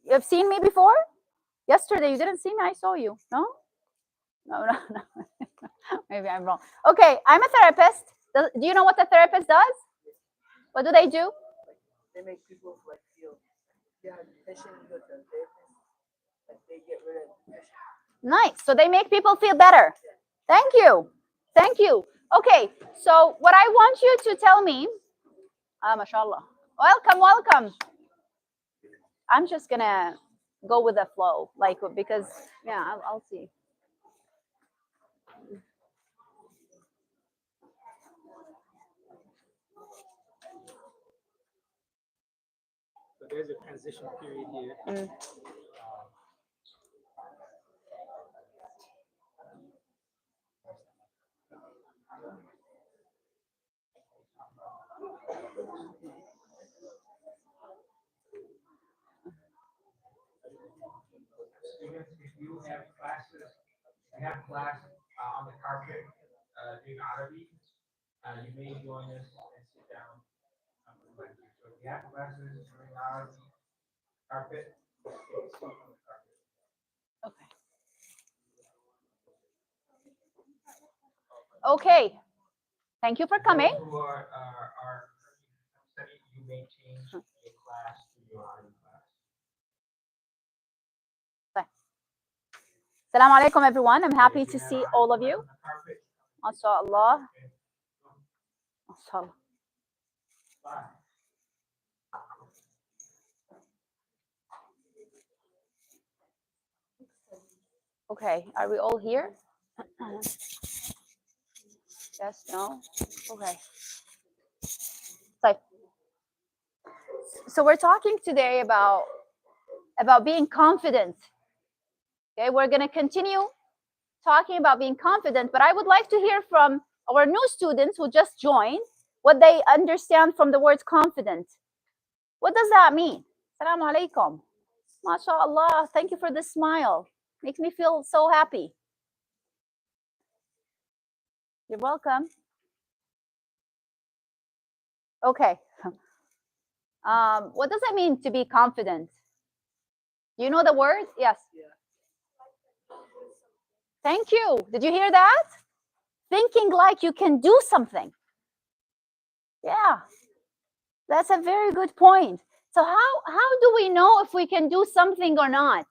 You've seen me before? Yesterday, you didn't see me, I saw you. No? No. Maybe I'm wrong. Okay, I'm a therapist. Do you know what a therapist does? What do they do? They make people like feel you have depression, you go to a therapist, like they get rid of depression. Nice. So they make people feel better. Thank you. Thank you. Okay, so what I want you to tell me, mashallah. Welcome. I'm just gonna go with the flow, like, because, yeah, I'll see. there's a transition period here. Mm. Students, if you have classes, you have class on the carpet doing Arabic, you may join us and sit down for the lecture. So if you have classes during Arabic carpet, sit on the carpet. Okay. Thank you for coming. Those who are studying, you may change your class to your Arabic class. Assalamu alaikum, everyone. I'm happy If to you have see Arabic all of class you. on the carpet, MashaAllah. okay, MashaAllah. bye. Okay, are we all here? Yes, no? Okay. So we're talking today about being confident. Okay, we're going to continue talking about being confident, but I would like to hear from our new students who just joined what they understand from the word confident. What does that mean? Assalamu alaikum. MashaAllah. Thank you for the smile. Makes me feel so happy. You're welcome. Okay. What does it mean to be confident? Do you know the word? Yes. Thank you. Did you hear that? Thinking like you can do something. Yeah. That's a very good point. So how do we know if we can do something or not?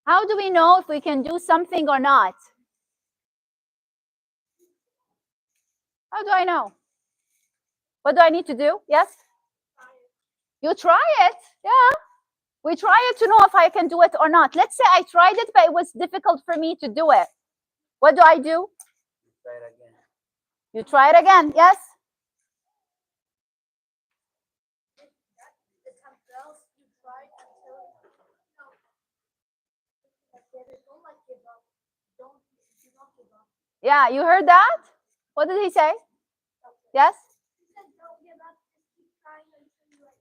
How do we know if we can do something or not? How do I know? What do I need to do? Yes? You try it. Yeah. We try it to know if I can do it or not. Let's say I tried it, but it was difficult for me to do it. What do I do? You try it again. You try it again. Yes? Yeah, you heard that? What did he say? Yes?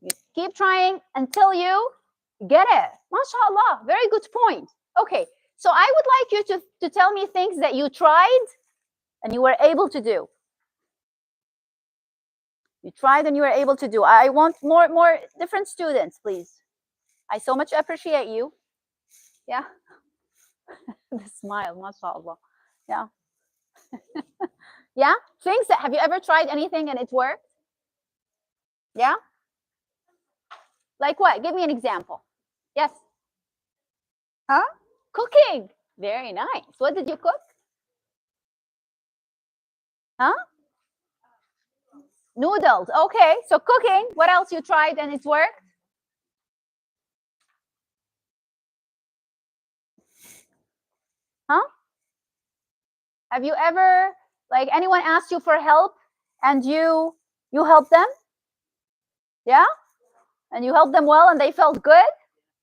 You keep trying until you get it. MashaAllah. Very good point. Okay, so I would like you to tell me things that you tried and you were able to do. You tried and you were able to do. I want more different students, please. I so much appreciate you. Yeah. The smile, mashallah. Yeah. Yeah. Things that, have you ever tried anything and it worked? Yeah. Like what? Give me an example. Yes. Huh? Cooking. Very nice. What did you cook? Huh? Noodles. Okay. So cooking. What else you tried and it worked? Huh? Have you ever, like, anyone asked you for help and you helped them? Yeah? And you helped them well and they felt good?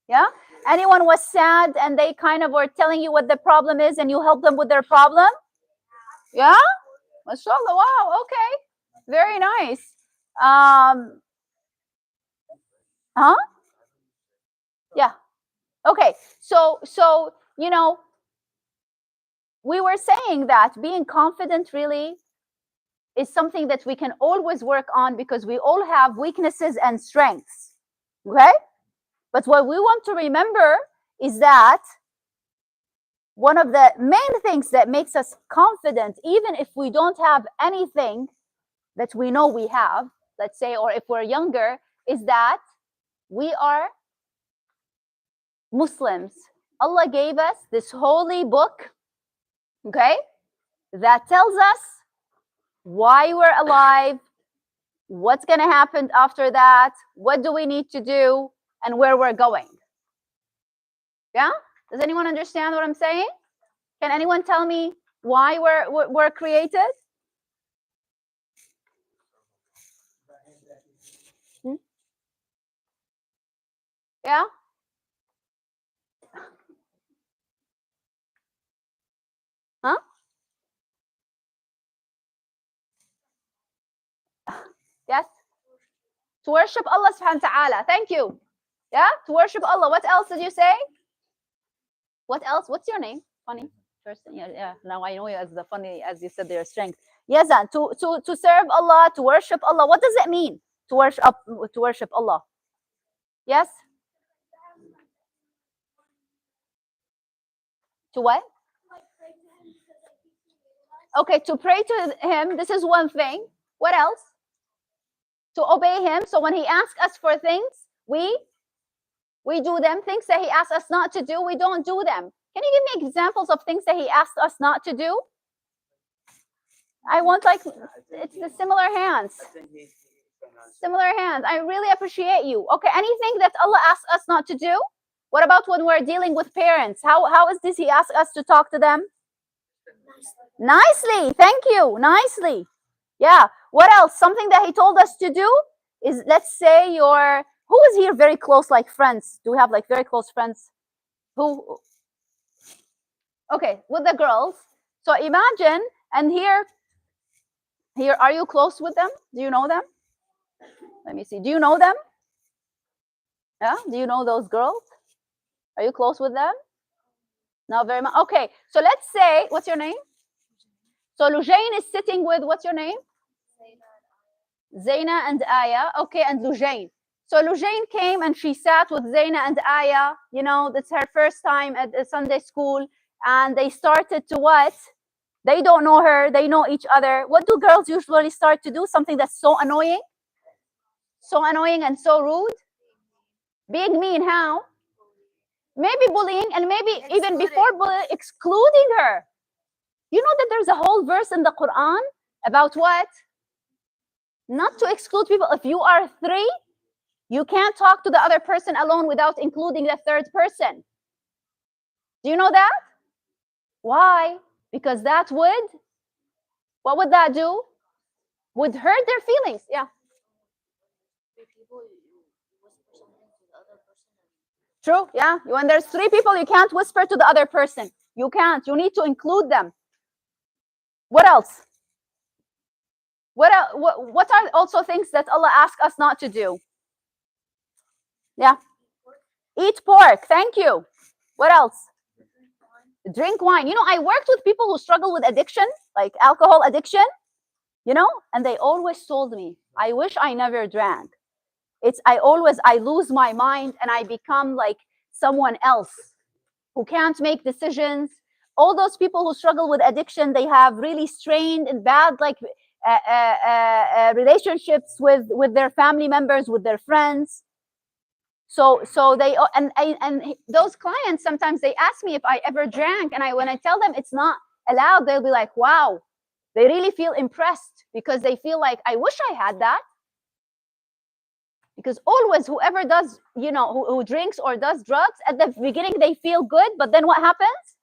Yeah? Anyone was sad and they kind of were telling you what the problem is and you helped them with their problem? Yeah? MashaAllah. Wow. Okay. Very nice. Huh? Yeah. Okay. So, you know, we were saying that being confident really is something that we can always work on because we all have weaknesses and strengths. Okay? But what we want to remember is that one of the main things that makes us confident, even if we don't have anything that we know we have, let's say, or if we're younger, is that we are Muslims. Allah gave us this holy book, okay, that tells us why we're alive, what's going to happen after that, what do we need to do, and where we're going. Yeah? Does anyone understand what I'm saying? Can anyone tell me why we're created? Yeah. Huh? Yes. To worship Allah subhanahu wa ta'ala. Thank you. Yeah, to worship Allah. What else did you say? What else? What's your name? Funny person. Yeah, yeah. Now I know you as the funny, as you said, their strength. Yes, to serve Allah, to worship Allah. What does it mean to worship Allah? Yes. To what? Okay, to pray to Him. This is one thing. What else? To obey Him. So when He asks us for things, we do them. Things that He asks us not to do, we don't do them. Can you give me examples of things that He asked us not to do? I want it's the similar hands. Similar hands. I really appreciate you. Okay, anything that Allah asks us not to do? What about when we're dealing with parents? How is this He ask us to talk to them? Nicely. Thank you. Nicely. Yeah. What else? Something that He told us to do is, let's say who is here very close, like friends? Do we have like very close friends? Who? Okay, with the girls. So imagine, and here, are you close with them? Do you know them? Let me see. Do you know them? Yeah. Do you know those girls? Are you close with them? Not very much. Okay. So let's say, what's your name? So Lujain is sitting with, what's your name? Zaina and Aya. Okay, and Lujain. So Lujain came and she sat with Zaina and Aya. You know, that's her first time at Sunday school. And they started to what? They don't know her. They know each other. What do girls usually start to do? Something that's so annoying. So annoying and so rude. Being mean, how? Maybe bullying, and maybe even before bullying, excluding her. You know that there's a whole verse in the Quran about what? Not to exclude people. If you are 3, you can't talk to the other person alone without including the third person. Do you know that? Why? Because that would, what would that do? Would hurt their feelings. Yeah. True. Yeah. When there's 3 people, you can't whisper to the other person. You can't. You need to include them. What else? What are also things that Allah asks us not to do? Yeah. Eat pork. Thank you. What else? Drink wine. You know, I worked with people who struggle with addiction, like alcohol addiction, you know, and they always told me, I wish I never drank. I lose my mind and I become like someone else who can't make decisions. All those people who struggle with addiction, they have really strained and bad relationships with their family members, with their friends. So they, and those clients, sometimes they ask me if I ever drank, and when I tell them it's not allowed, they'll be like, wow, they really feel impressed because they feel like, I wish I had that. Because always whoever does, you know, who drinks or does drugs, at the beginning they feel good, but then what happens?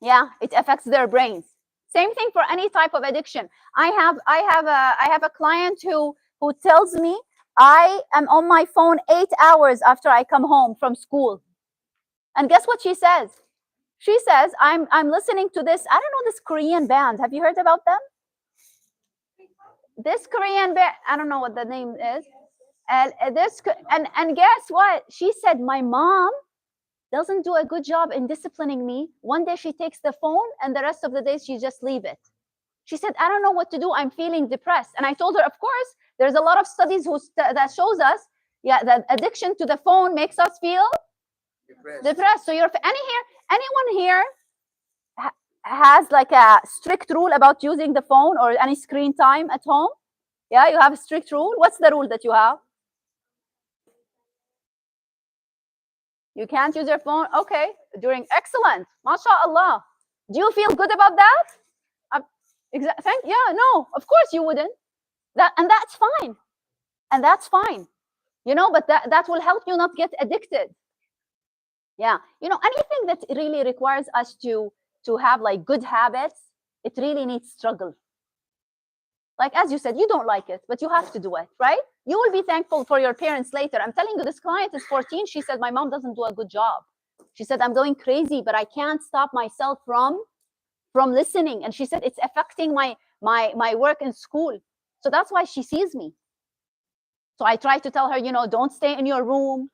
Yeah, it affects their brains. Same thing for any type of addiction. I have a client who tells me, I am on my phone 8 hours after I come home from school. And guess what she says? She says, I'm listening to this, I don't know, this Korean band. Have you heard about them? This Korean band, I don't know what the name is. And guess what? She said, my mom doesn't do a good job in disciplining me. One day she takes the phone and the rest of the day she just leave it. She said, I don't know what to do. I'm feeling depressed. And I told her, of course, there's a lot of studies that shows us, yeah, that addiction to the phone makes us feel depressed. So anyone here has like a strict rule about using the phone or any screen time at home? Yeah, you have a strict rule. What's the rule that you have? You can't use your phone? Okay, excellent. MashaAllah. Do you feel good about that? Yeah, no, of course you wouldn't. And that's fine. And that's fine. You know, but that will help you not get addicted. Yeah, you know, anything that really requires us to have like good habits, it really needs struggle. Like, as you said, you don't like it, but you have to do it, right? You will be thankful for your parents later. I'm telling you, this client is 14. She said, my mom doesn't do a good job. She said, I'm going crazy, but I can't stop myself from listening. And she said, it's affecting my work in school. So that's why she sees me. So I try to tell her, you know, don't stay in your room,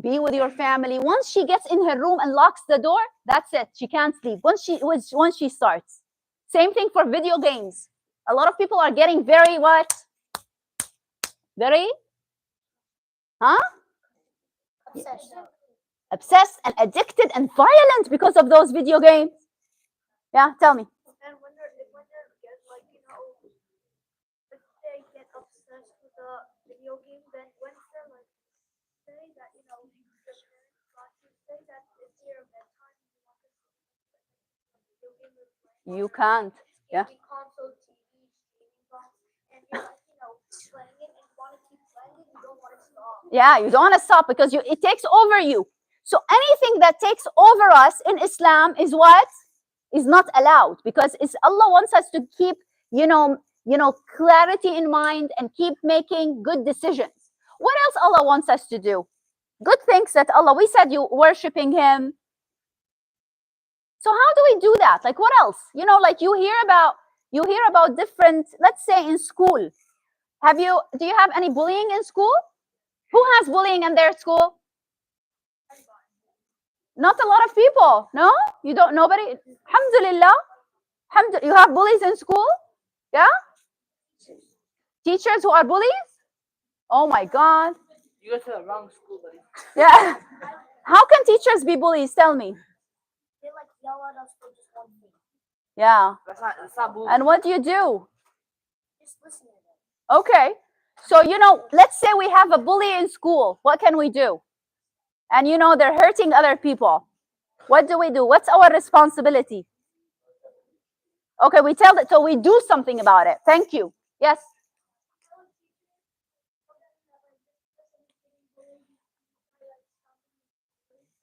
be with your family. Once she gets in her room and locks the door, that's it. She can't sleep. Once she starts. Same thing for video games. A lot of people are getting very what? Very? Huh? Obsessed and addicted and violent because of those video games. Yeah, tell me. And when they're get like, you know, if they get obsessed with the video game, then when they're like say that, you know, the parents got to say that it's your bedtime, you want to see the video game you're playing. You can't. Yeah. Gaming console, TV, streaming box, and you're like, you know, playing it and you want to keep playing it, you don't want to stop. Yeah, you don't want to stop because it takes over you. So anything that takes over us in Islam is what? Is not allowed, because Allah wants us to keep, you know, clarity in mind and keep making good decisions. What else Allah wants us to do? Good things that Allah, we said you worshiping Him. So how do we do that? Like what else? You know, like you hear about different, let's say in school. Do you have any bullying in school? Who has bullying in their school? Not a lot of people. No? You don't, nobody? Alhamdulillah. You have bullies in school? Yeah? Teachers who are bullies? Oh my God. You go to the wrong school, buddy. Yeah. How can teachers be bullies? Tell me. They like yell at us for just one thing. Yeah. That's not bullying. And what do you do? Just listen to them. Okay. So, you know, let's say we have a bully in school. What can we do? And you know, they're hurting other people. What do we do? What's our responsibility? Okay, we tell it, so we do something about it. Thank you. Yes.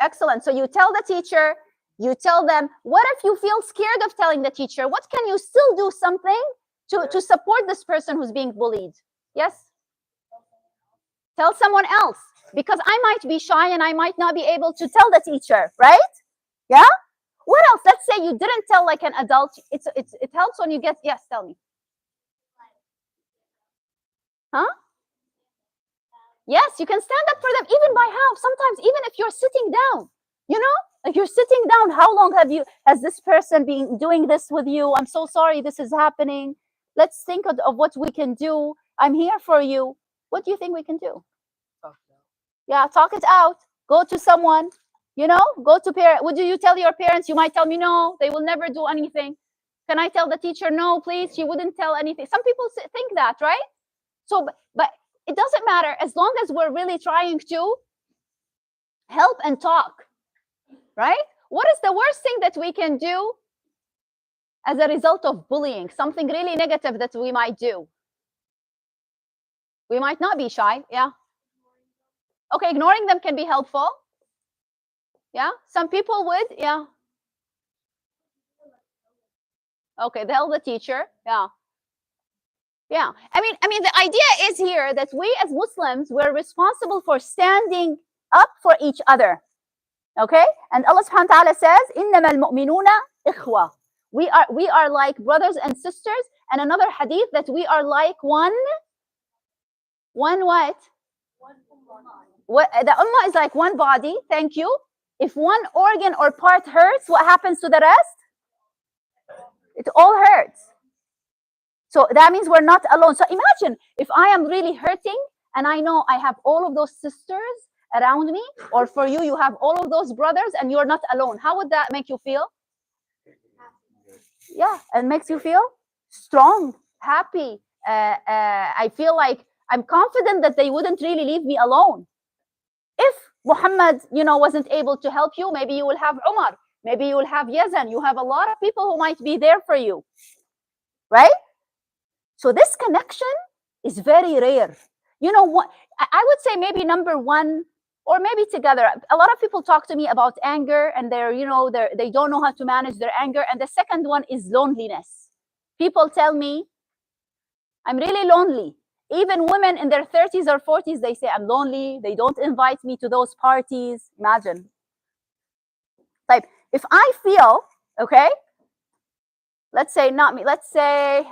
Excellent. So you tell the teacher, you tell them, what if you feel scared of telling the teacher? What can you still do something to support this person who's being bullied? Yes? Tell someone else, because I might be shy and I might not be able to tell the teacher, right? Yeah? What else? Let's say you didn't tell like an adult. It helps when you get, yes, tell me. Huh? Yes, you can stand up for them even by half. Sometimes even if you're sitting down, you know, like you're sitting down, how long has this person been doing this with you? I'm so sorry this is happening. Let's think of what we can do. I'm here for you. What do you think we can do? Yeah, talk it out. Go to someone, you know, go to parents. Would you tell your parents? You might tell me, no, they will never do anything. Can I tell the teacher, no, please? She wouldn't tell anything. Some people think that, right? So, but it doesn't matter as long as we're really trying to help and talk, right? What is the worst thing that we can do as a result of bullying? Something really negative that we might do. We might not be shy, yeah. Okay, ignoring them can be helpful. Yeah, some people would, yeah. Okay, tell the teacher, yeah. Yeah, I mean, the idea is here that we as Muslims, we're responsible for standing up for each other. Okay, and Allah subhanahu wa ta'ala says, إِنَّمَا الْمُؤْمِنُونَ إِخْوَةٌ. We are like brothers and sisters. And another hadith that we are like one what? What the ummah is like one body. Thank you. If one organ or part hurts, what happens to the rest? It all hurts. So that means we're not alone. So imagine if I am really hurting and I know I have all of those sisters around me, or for you, you have all of those brothers and you're not alone. How would that make you feel? Yeah, it makes you feel strong, happy. I feel like I'm confident that they wouldn't really leave me alone. If Muhammad, wasn't able to help you, maybe you will have Umar, maybe you will have Yazan. You have a lot of people who might be there for you, right? So this connection is very rare. You know what? I would say maybe number one, or maybe together. A lot of people talk to me about anger, and they don't know how to manage their anger. And the second one is loneliness. People tell me, I'm really lonely. Even women in their 30s or 40s, they say, I'm lonely. They don't invite me to those parties. Imagine. Like, if I feel, okay, let's say, not me, let's say,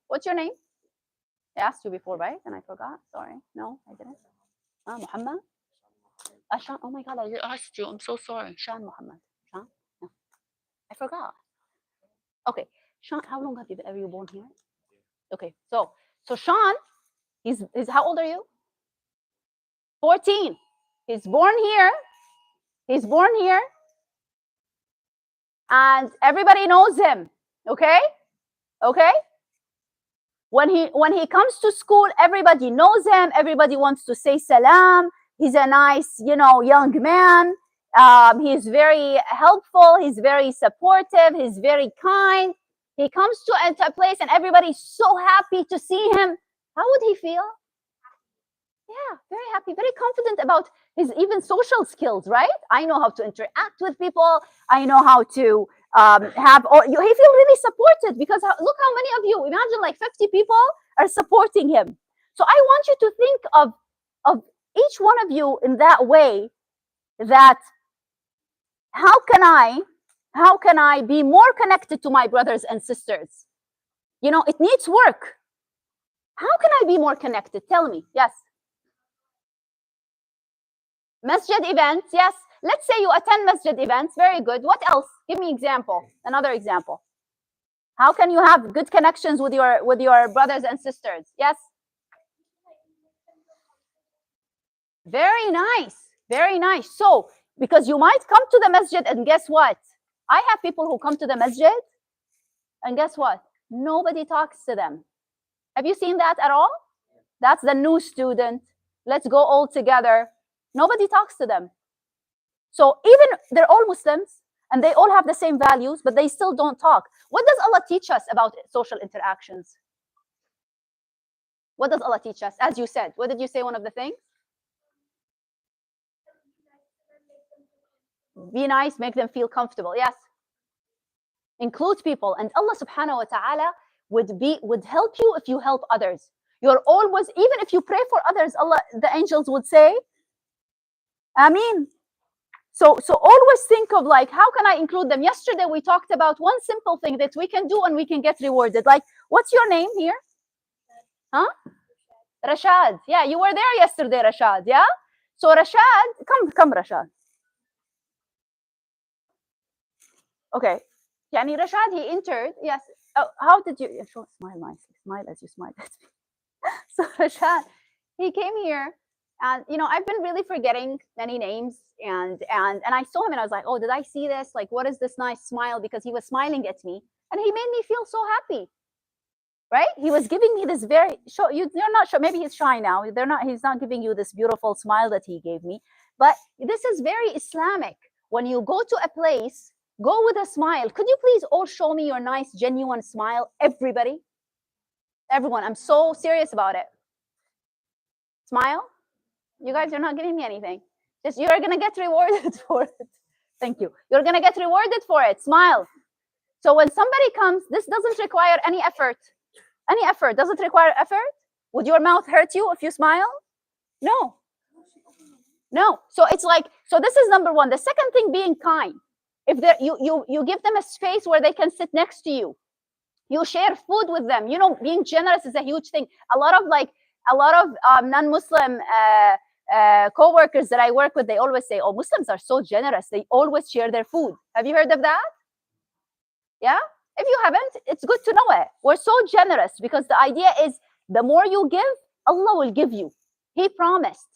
what's your name? I asked you before, right? And I forgot. Sorry. No, I didn't. Muhammad? Shan. Oh my God, I asked you. I'm so sorry. Shan Muhammad. Shan? No. I forgot. Okay. Sean, how long have you been? Are you born here? Okay. So Sean, he's how old are you? 14. He's born here. He's born here. And everybody knows him. Okay? Okay? When he comes to school, everybody knows him. Everybody wants to say salam. He's a nice, young man. He's very helpful. He's very supportive. He's very kind. He comes to a place and everybody's so happy to see him. How would he feel? Yeah, very happy, very confident about his even social skills, right? I know how to interact with people. I know how to he feel really supported because look how many of you, imagine like 50 people are supporting him. So I want you to think of each one of you in that way, that how can I be more connected to my brothers and sisters? It needs work. How can I be more connected? Tell me. Yes. Masjid events, yes. Let's say you attend masjid events. Very good. What else? Give me example. Another example. How can you have good connections with your brothers and sisters? Yes. Very nice. Very nice. So, because you might come to the masjid and guess what? I have people who come to the masjid and guess what? Nobody talks to them. Have you seen that at all? That's the new student. Let's go all together. Nobody talks to them. So even they're all Muslims and they all have the same values, but they still don't talk. What does Allah teach us about social interactions? What does Allah teach us? As you said, what did you say? One of the things? Be nice, make them feel comfortable. Yes. Include people. And Allah subhanahu wa ta'ala would help you if you help others. You're always, even if you pray for others, Allah, the angels would say, Ameen. So always think of like, how can I include them? Yesterday we talked about one simple thing that we can do and we can get rewarded. Like, what's your name here? Huh? Rashad. Yeah, you were there yesterday, Rashad. Yeah. So Rashad, come, Rashad. Okay. Yani Rashad, he entered. Yes. Oh, how did you? Smile nicely. Smile as you smile at me. So Rashad, he came here. And I've been really forgetting many names, and I saw him and I was like, oh, did I see this? Like, what is this nice smile? Because he was smiling at me, and he made me feel so happy. Right? He was giving me this very you're not sure. Maybe he's shy now. He's not giving you this beautiful smile that he gave me. But this is very Islamic. When you go to a place, go with a smile. Could you please all show me your nice, genuine smile? Everybody, everyone. I'm so serious about it. Smile. You guys are not giving me anything. Just you're gonna get rewarded for it. Thank you. You're gonna get rewarded for it. Smile. So when somebody comes, this doesn't require any effort. Any effort. Does it require effort? Would your mouth hurt you if you smile? No. No. So it's like, so this is number one. The second thing, being kind. If you give them a space where they can sit next to you. You share food with them. Being generous is a huge thing. A lot of non-Muslim co-workers that I work with, they always say, oh, Muslims are so generous. They always share their food. Have you heard of that? Yeah? If you haven't, it's good to know it. We're so generous because the idea is the more you give, Allah will give you. He promised.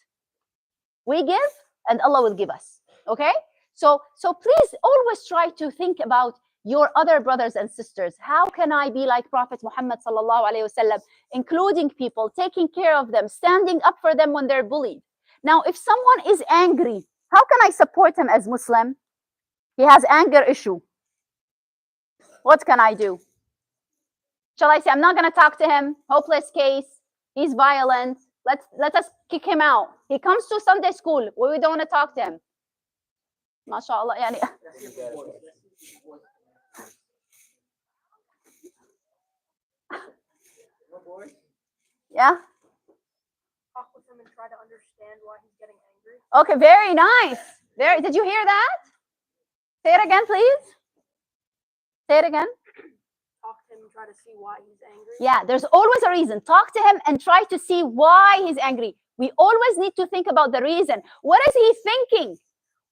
We give and Allah will give us. Okay? So please always try to think about your other brothers and sisters. How can I be like Prophet Muhammad sallallahu alaihi wasallam, including people, taking care of them, standing up for them when they're bullied? Now, if someone is angry, how can I support him as Muslim? He has anger issue. What can I do? Shall I say, I'm not going to talk to him, hopeless case, he's violent, let us kick him out. He comes to Sunday school, we don't want to talk to him. MashaAllah. Yani. Yeah. Talk with him and try to understand why he's getting angry. Okay, very nice. Very, did you hear that? Say it again, please. Say it again. Talk to him and try to see why he's angry. Yeah, there's always a reason. Talk to him and try to see why he's angry. We always need to think about the reason. What is he thinking?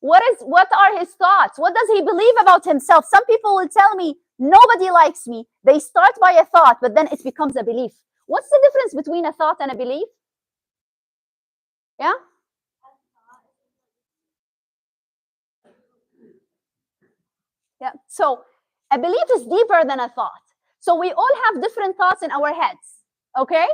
What are his thoughts? What does he believe about himself? Some people will tell me, nobody likes me. They start by a thought, but then it becomes a belief. What's the difference between a thought and a belief? Yeah? Yeah. So a belief is deeper than a thought. So we all have different thoughts in our heads. Okay?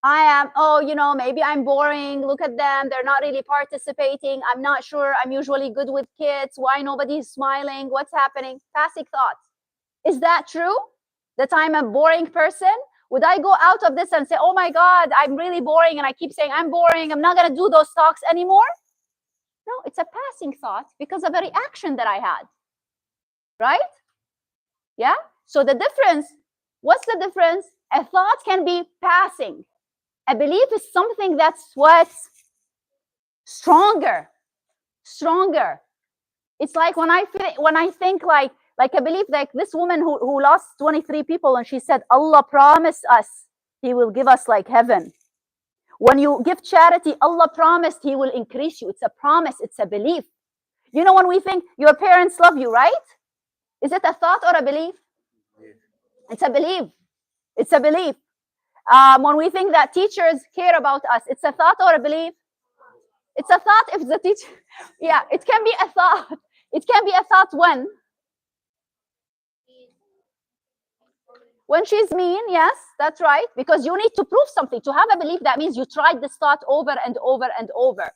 I am, oh, you know, maybe I'm boring. Look at them. They're not really participating. I'm not sure. I'm usually good with kids. Why nobody's smiling? What's happening? Passing thoughts. Is that true? That I'm a boring person? Would I go out of this and say, oh my God, I'm really boring, and I keep saying I'm boring, I'm not going to do those talks anymore? No, it's a passing thought because of a reaction that I had. Right? Yeah? So the difference, what's the difference? A thought can be passing. A belief is something that's what's stronger. It's like when I think like a belief, like this woman who lost 23 people, and she said, Allah promised us he will give us like heaven. When you give charity, Allah promised he will increase you. It's a promise, it's a belief. You know, when we think your parents love you, right? Is it a thought or a belief? It's a belief. It's a belief. When we think that teachers care about us, it's a thought or a belief? It's a thought if the teacher, yeah, it can be a thought. It can be a thought when she's mean, yes, that's right, because you need to prove something. To have a belief, that means you tried this thought over and over and over.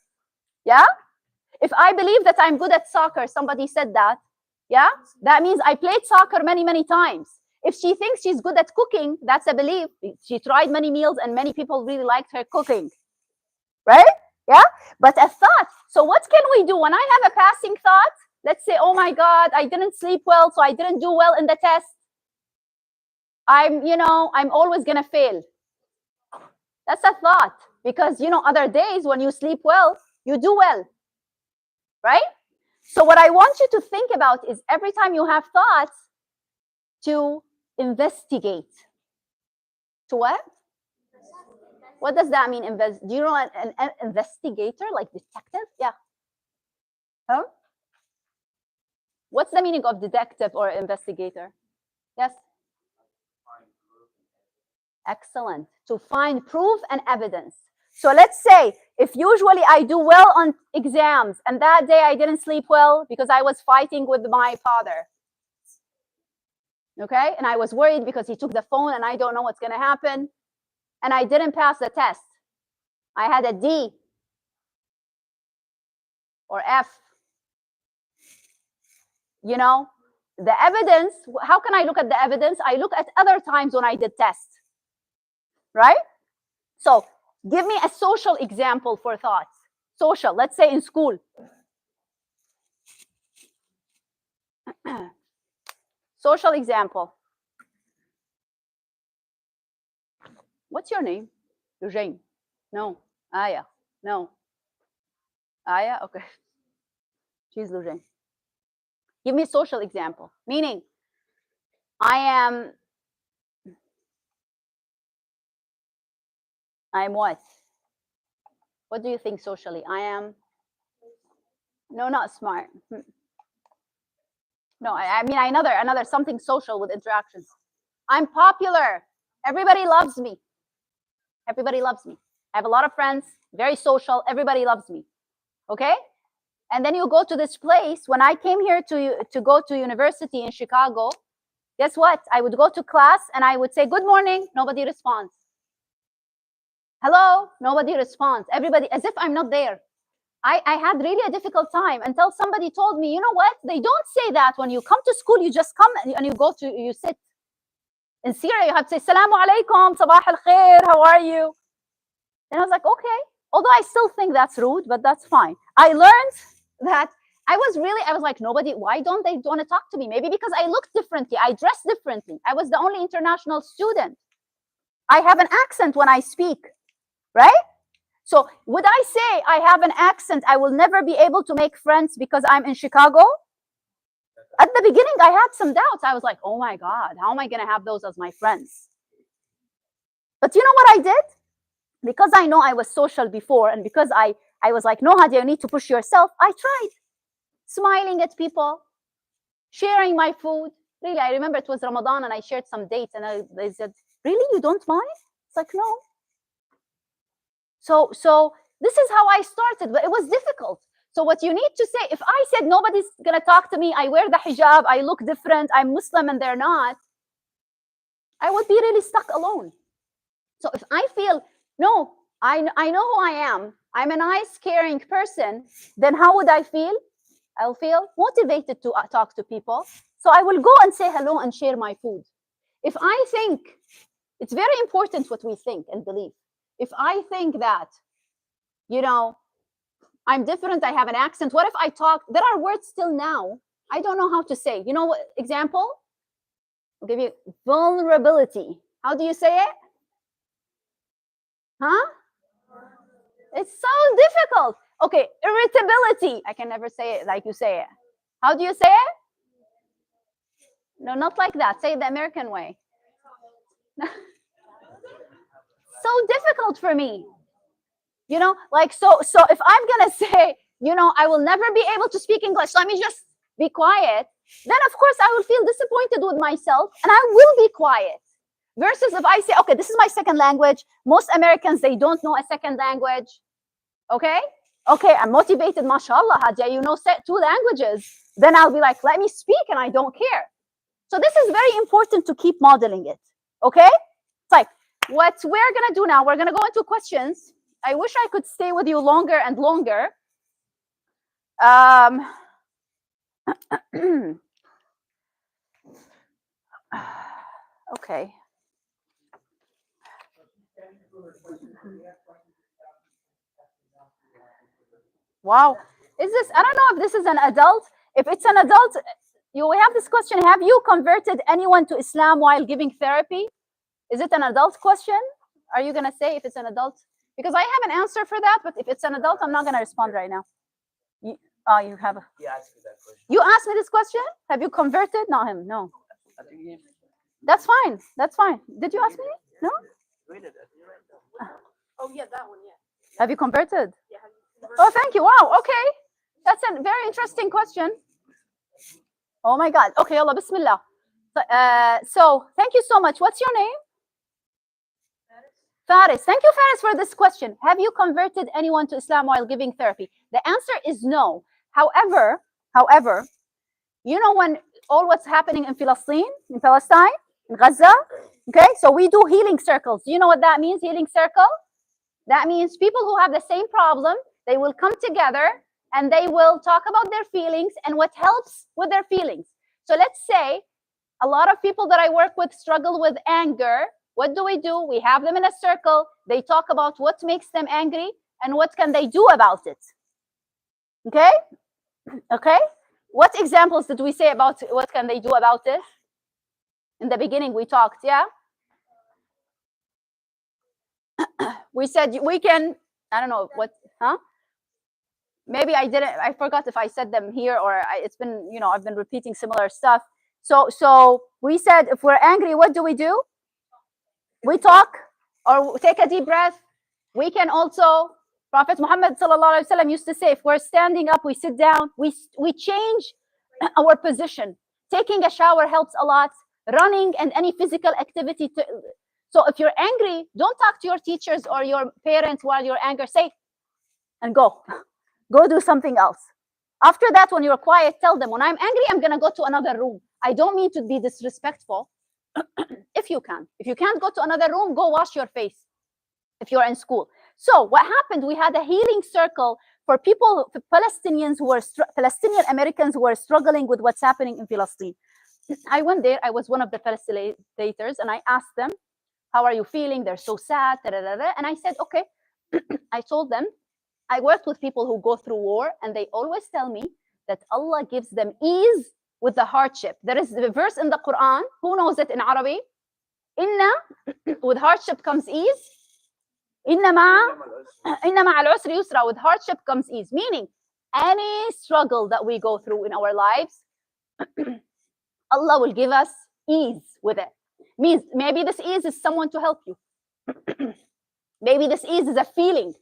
Yeah? If I believe that I'm good at soccer, somebody said that, yeah? That means I played soccer many, many times. If she thinks she's good at cooking, that's a belief. She tried many meals and many people really liked her cooking. Right? Yeah? But a thought. So what can we do when I have a passing thought? Let's say, oh my God, I didn't sleep well, so I didn't do well in the test. I'm always going to fail. That's a thought. Because, other days when you sleep well, you do well. Right? So what I want you to think about is every time you have thoughts, to investigate. To what? What does that mean? Do you know an investigator, like detective? Yeah. Huh? What's the meaning of detective or investigator? Yes. Excellent. To find proof and evidence. So let's say if usually I do well on exams and that day I didn't sleep well because I was fighting with my father. Okay? And I was worried because he took the phone and I don't know what's going to happen. And I didn't pass the test. I had a D or F. The evidence, how can I look at the evidence? I look at other times when I did tests. Right? So give me a social example for thoughts. Social, let's say in school. Social example. What's your name? Eugene. No. Aya. No. Aya? Okay. She's Eugene. Give me a social example. Meaning, I'm what? What do you think socially? No, not smart. No, I mean another something social with interactions. I'm popular. Everybody loves me. Everybody loves me. I have a lot of friends, very social. Everybody loves me. Okay? And then you go to this place. When I came here to go to university in Chicago, guess what? I would go to class and I would say, good morning. Nobody responds. Hello? Nobody responds. Everybody, as if I'm not there. I had really a difficult time until somebody told me, you know what? They don't say that when you come to school. You just come and you sit. In Syria, you have to say, Assalamu alaikum, sabah al khair, how are you? And I was like, okay. Although I still think that's rude, but that's fine. I learned that I was like, why don't they want to talk to me? Maybe because I looked differently. I dressed differently. I was the only international student. I have an accent when I speak, right? So would I say I have an accent, I will never be able to make friends because I'm in Chicago? At the beginning, I had some doubts. I was like, oh my God, how am I going to have those as my friends? But you know what I did? Because I know I was social before, and because I was like, no, Hadia, you need to push yourself, I tried smiling at people, sharing my food. Really, I remember it was Ramadan and I shared some dates, and they said, really, you don't mind? It's like, no. So this is how I started, but it was difficult. So what you need to say, if I said nobody's gonna talk to me, I wear the hijab, I look different, I'm Muslim and they're not, I would be really stuck alone. So if I feel, no, I know who I am, I'm a nice, caring person, then how would I feel? I'll feel motivated to talk to people. So I will go and say hello and share my food. If I think, it's very important what we think and believe. If I think that, you know, I'm different, I have an accent, what if I talk, there are words still now, I don't know how to say. You know what, example? I'll give you vulnerability. How do you say it? Huh? It's so difficult. Okay, irritability. I can never say it like you say it. How do you say it? No, not like that. Say it the American way. So difficult for me. You know, like, so if I'm gonna say, you know, I will never be able to speak English, let me just be quiet, then of course I will feel disappointed with myself and I will be quiet. Versus if I say, okay, this is my second language. Most Americans, they don't know a second language. Okay, I'm motivated, mashallah, Hadia, you know 2 languages. Then I'll be like, let me speak and I don't care. So this is very important to keep modeling it. Okay, it's like, what we're gonna do now, we're gonna go into questions. I wish I could stay with you longer and longer. Okay. Wow. Is this, I don't know if this is an adult. If it's an adult, we have this question. Have you converted anyone to Islam while giving therapy? Is it an adult question? Are you going to say if it's an adult? Because I have an answer for that, but if it's an adult, I'm not going to respond right now. You have a... He asked you that question. You asked me this question? Have you converted? Not him, no. I think he That's fine. That's fine. Did you ask me? No? read it. Oh yeah, that one. Yeah. Have you converted? Yeah. Have you Oh, thank you. Wow. Okay. That's a very interesting question. Oh my God. Okay, Allah, Bismillah. So thank you so much. What's your name? Faris. Thank you, Faris, for this question. Have you converted anyone to Islam while giving therapy? The answer is no. However, you know, when all what's happening in Palestine, in Gaza, okay? So we do healing circles. Do you know what that means, healing circle? That means people who have the same problem, they will come together and they will talk about their feelings and what helps with their feelings. So let's say a lot of people that I work with struggle with anger. What do? We have them in a circle. They talk about what makes them angry and what can they do about it. Okay? Okay? What examples did we say about what can they do about it? In the beginning, we talked, yeah? We said we can, I don't know what, huh? Maybe I forgot if I said them here or it's been, you know, I've been repeating similar stuff. So we said if we're angry, what do? We talk or take a deep breath. We can also, Prophet Muhammad sallallahu alaihi wasallam used to say, if we're standing up, we sit down, we change our position. Taking a shower helps a lot. Running and any physical activity. So if you're angry, don't talk to your teachers or your parents while you're angry. Say, and go do something else. After that, when you're quiet, tell them, when I'm angry, I'm going to go to another room. I don't mean to be disrespectful. If you can. If you can't go to another room, go wash your face if you're in school. So what happened, we had a healing circle for people, for Palestinian Americans who were struggling with what's happening in Palestine. I went there, I was one of the facilitators, and I asked them, how are you feeling? They're so sad, and I said, okay. I told them, I worked with people who go through war, and they always tell me that Allah gives them ease with the hardship. There is a verse in the Quran, who knows it in Arabic? Inna, with hardship comes ease. Inna ma'al usri yusra, with hardship comes ease. Meaning, any struggle that we go through in our lives, Allah will give us ease with it. Means maybe this ease is someone to help you. Maybe this ease is a feeling.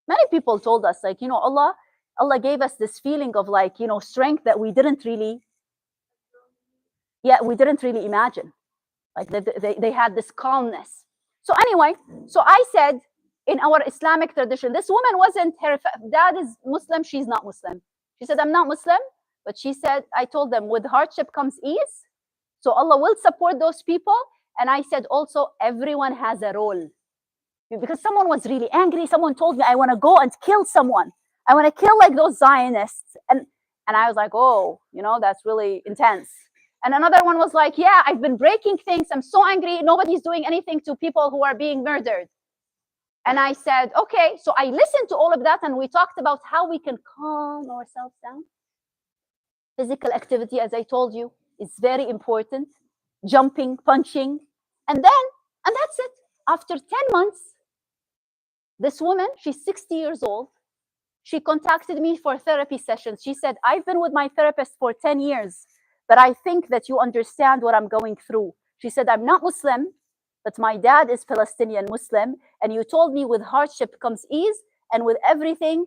Many people told us, like, Allah gave us this feeling of, like, strength that we didn't really imagine. Like they had this calmness. So anyway, so I said, in our Islamic tradition, this woman wasn't, her dad is Muslim, she's not Muslim. She said, I'm not Muslim, but she said, I told them, with hardship comes ease. So Allah will support those people. And I said also, everyone has a role. Because someone was really angry. Someone told me, I want to go and kill someone. I want to kill like those Zionists. And I was like, oh, that's really intense. And another one was like, yeah, I've been breaking things. I'm so angry. Nobody's doing anything to people who are being murdered. And I said, okay. So I listened to all of that, and we talked about how we can calm ourselves down. Physical activity, as I told you, is very important. Jumping, punching. And that's it. After 10 months, this woman, she's 60 years old. She contacted me for therapy sessions. She said, I've been with my therapist for 10 years, but I think that you understand what I'm going through. She said, I'm not Muslim, but my dad is Palestinian Muslim. And you told me with hardship comes ease, and with everything,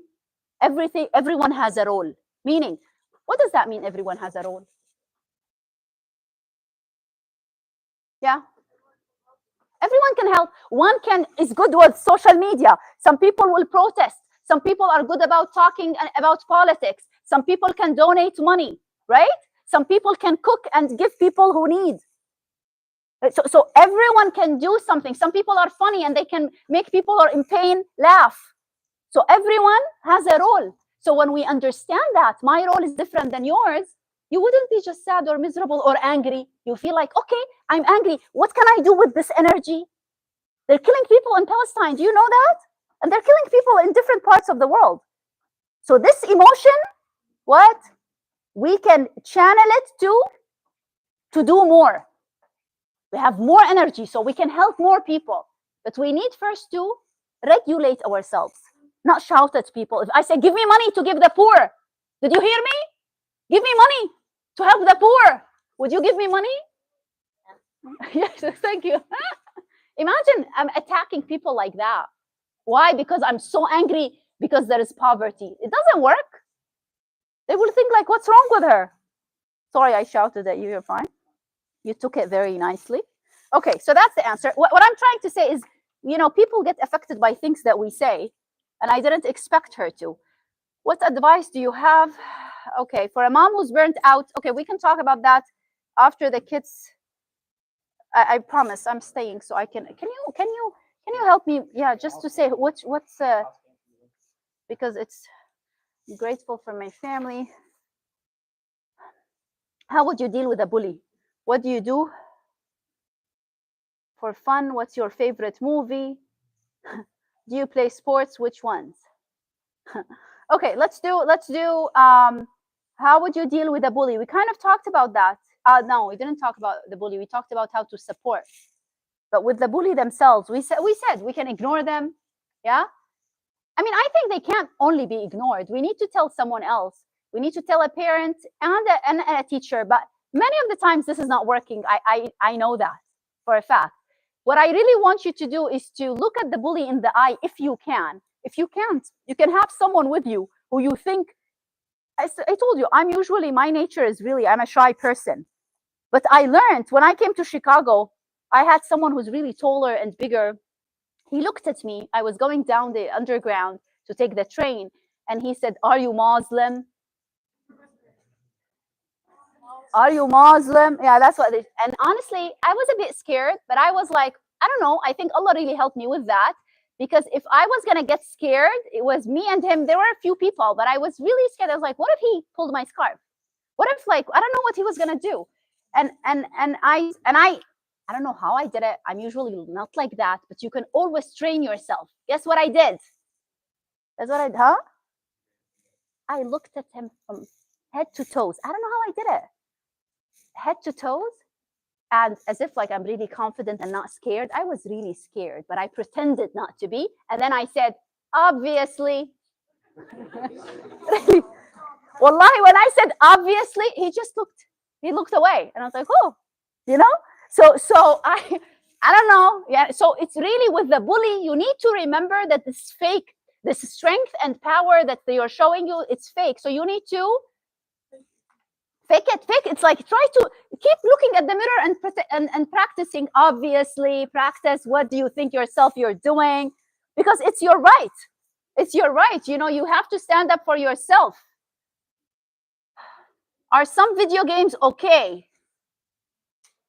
everyone has a role. Meaning, what does that mean, everyone has a role? Yeah. Everyone can help. One is good with social media. Some people will protest. Some people are good about talking about politics. Some people can donate money, right? Some people can cook and give people who need. So everyone can do something. Some people are funny and they can make people who are in pain laugh. So everyone has a role. So when we understand that my role is different than yours, you wouldn't be just sad or miserable or angry. You feel like, okay, I'm angry. What can I do with this energy? They're killing people in Palestine. Do you know that? And they're killing people in different parts of the world. So this emotion, what? We can channel it to do more. We have more energy, so we can help more people. But we need first to regulate ourselves, not shout at people. If I say, give me money to give the poor, did you hear me? Give me money to help the poor. Would you give me money? Yes, thank you. Imagine I'm attacking people like that. Why? Because I'm so angry because there is poverty. It doesn't work. They will think like, what's wrong with her? Sorry, I shouted at you. You're fine. You took it very nicely. Okay, so that's the answer. What I'm trying to say is, people get affected by things that we say, and I didn't expect her to. What advice do you have? Okay, for a mom who's burnt out. Okay, we can talk about that after the kids. I promise I'm staying, so I can. Can you help me? Yeah, just to say what's because I'm grateful for my family. How would you deal with a bully? What do you do for fun? What's your favorite movie? Do you play sports? Which ones? Okay, let's do how would you deal with a bully? We kind of talked about that. No, we didn't talk about the bully. We talked about how to support. But with the bully themselves, we said we can ignore them. Yeah? I mean, I think they can't only be ignored. We need to tell someone else. We need to tell a parent and a teacher. But many of the times this is not working. I know that for a fact. What I really want you to do is to look at the bully in the eye if you can. If you can't, you can have someone with you who you think, I told you, my nature is really, I'm a shy person. But I learned when I came to Chicago, I had someone who's really taller and bigger. He looked at me. I was going down the underground to take the train. And he said, are you Muslim? Are you Muslim? Yeah, that's what it is. And honestly, I was a bit scared, but I was like, I don't know. I think Allah really helped me with that. Because if I was going to get scared, it was me and him. There were a few people, but I was really scared. I was like, what if he pulled my scarf? What if, like, I don't know what he was going to do. And I don't know how I did it. I'm usually not like that, but you can always train yourself. Guess what I did? That's what I did, huh? I looked at him from head to toes. I don't know how I did it. Head to toes. And as if like I'm really confident and not scared. I was really scared, but I pretended not to be. And then I said, obviously. Wallahi, when I said obviously, he looked away. And I was like, oh, you know? So I don't know. Yeah. So it's really with the bully, you need to remember that this fake, this strength and power that they are showing you, it's fake. So you need to fake it. It's like try to keep looking at the mirror and practicing. Obviously, practice what do you think yourself you're doing, because it's your right. It's your right. You know, you have to stand up for yourself. Are some video games okay?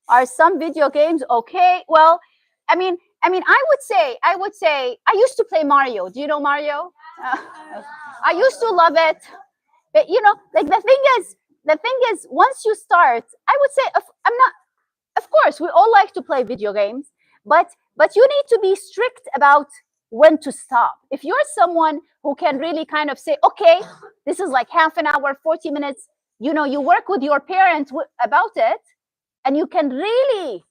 Are some video games okay? Well, I mean, I would say, I used to play Mario. Do you know Mario? I used to love it. But you know, like the thing is, once you start, I would say, of course, we all like to play video games, but you need to be strict about when to stop. If you're someone who can really kind of say, okay, this is like half an hour, 40 minutes, you know, you work with your parents about it, and you can really,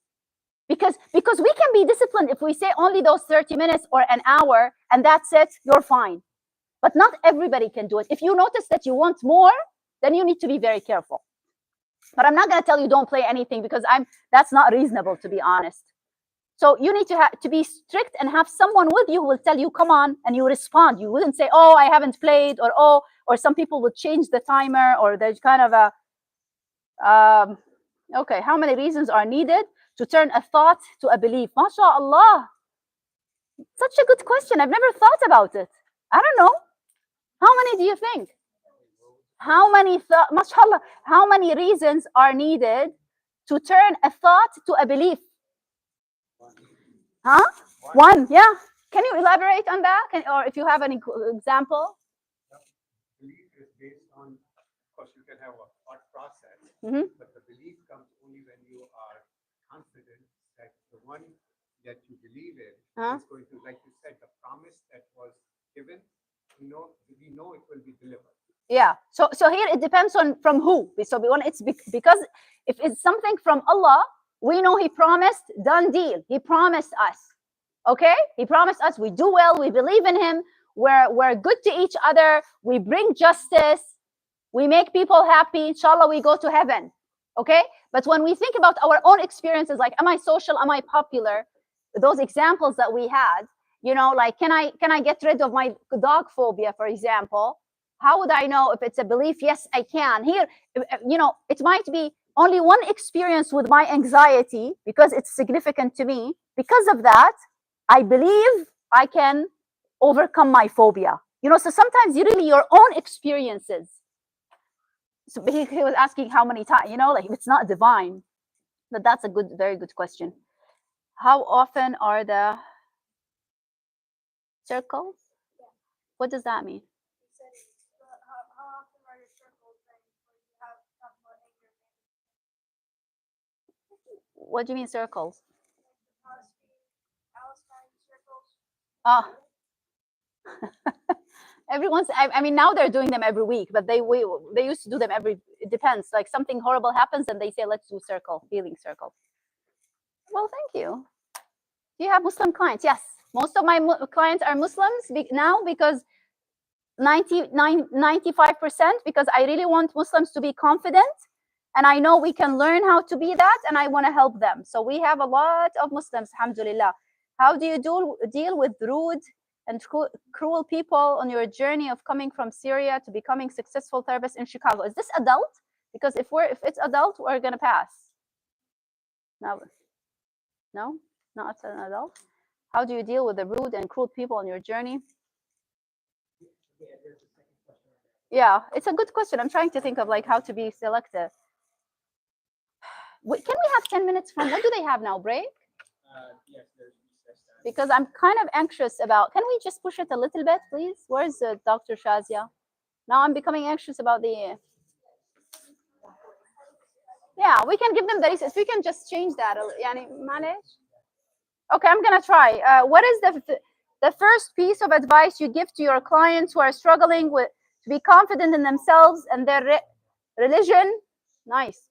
because we can be disciplined if we say only those 30 minutes or an hour, and that's it, you're fine. But not everybody can do it. If you notice that you want more, then you need to be very careful. But I'm not going to tell you don't play anything, because that's not reasonable, to be honest. So you need to be strict and have someone with you who will tell you, come on, and you respond. You wouldn't say, oh, I haven't played, or some people would change the timer, or there's kind of a, okay, how many reasons are needed to turn a thought to a belief? MashaAllah. Such a good question. I've never thought about it. I don't know. How many do you think? How many mashallah, how many reasons are needed to turn a thought to a belief? Huh? One, yeah. Can you elaborate on that? Or if you have any example? Belief is based on, of course, you can have a thought process, but the belief comes only when you are confident that the one that you believe in is going to, like you said, the promise that was given, we know it will be delivered. Yeah. So here it depends on from who. So it's because if it's something from Allah, we know He promised, done deal. He promised us. Okay? He promised us we do well, we believe in Him, we're good to each other, we bring justice, we make people happy, inshallah we go to heaven. Okay? But when we think about our own experiences, like am I social, am I popular? Those examples that we had, you know, like can I get rid of my dog phobia, for example? How would I know if it's a belief? Yes, I can. Here, you know, it might be only one experience with my anxiety because it's significant to me. Because of that, I believe I can overcome my phobia. You know, so sometimes your own experiences. So he was asking how many times, you know, like if it's not divine. But that's a very good question. How often are the circles? What does that mean? What do you mean circles? Oh. Everyone's, I mean, now they're doing them every week, but they used to do them it depends. Like something horrible happens and they say, let's do healing circle. Well, thank you. Do you have Muslim clients? Yes. Most of my clients are Muslims now, because 95%, because I really want Muslims to be confident. And I know we can learn how to be that, and I want to help them. So we have a lot of Muslims, alhamdulillah. How do you deal with rude and cruel people on your journey of coming from Syria to becoming successful therapists in Chicago? Is this adult? Because if it's adult, we're gonna pass. No, not an adult. How do you deal with the rude and cruel people on your journey? Yeah, it's a good question. I'm trying to think of like how to be selective. Can we have 10 minutes from, what do they have now, break? Yes, there's recess time. Because I'm kind of anxious about, can we just push it a little bit, please? Where's Dr. Shazia? Now I'm becoming anxious about the, yeah, we can give them the recess. We can just change that, yani, manage. Okay, I'm gonna try. What is the first piece of advice you give to your clients who are struggling to be confident in themselves and their religion? Nice.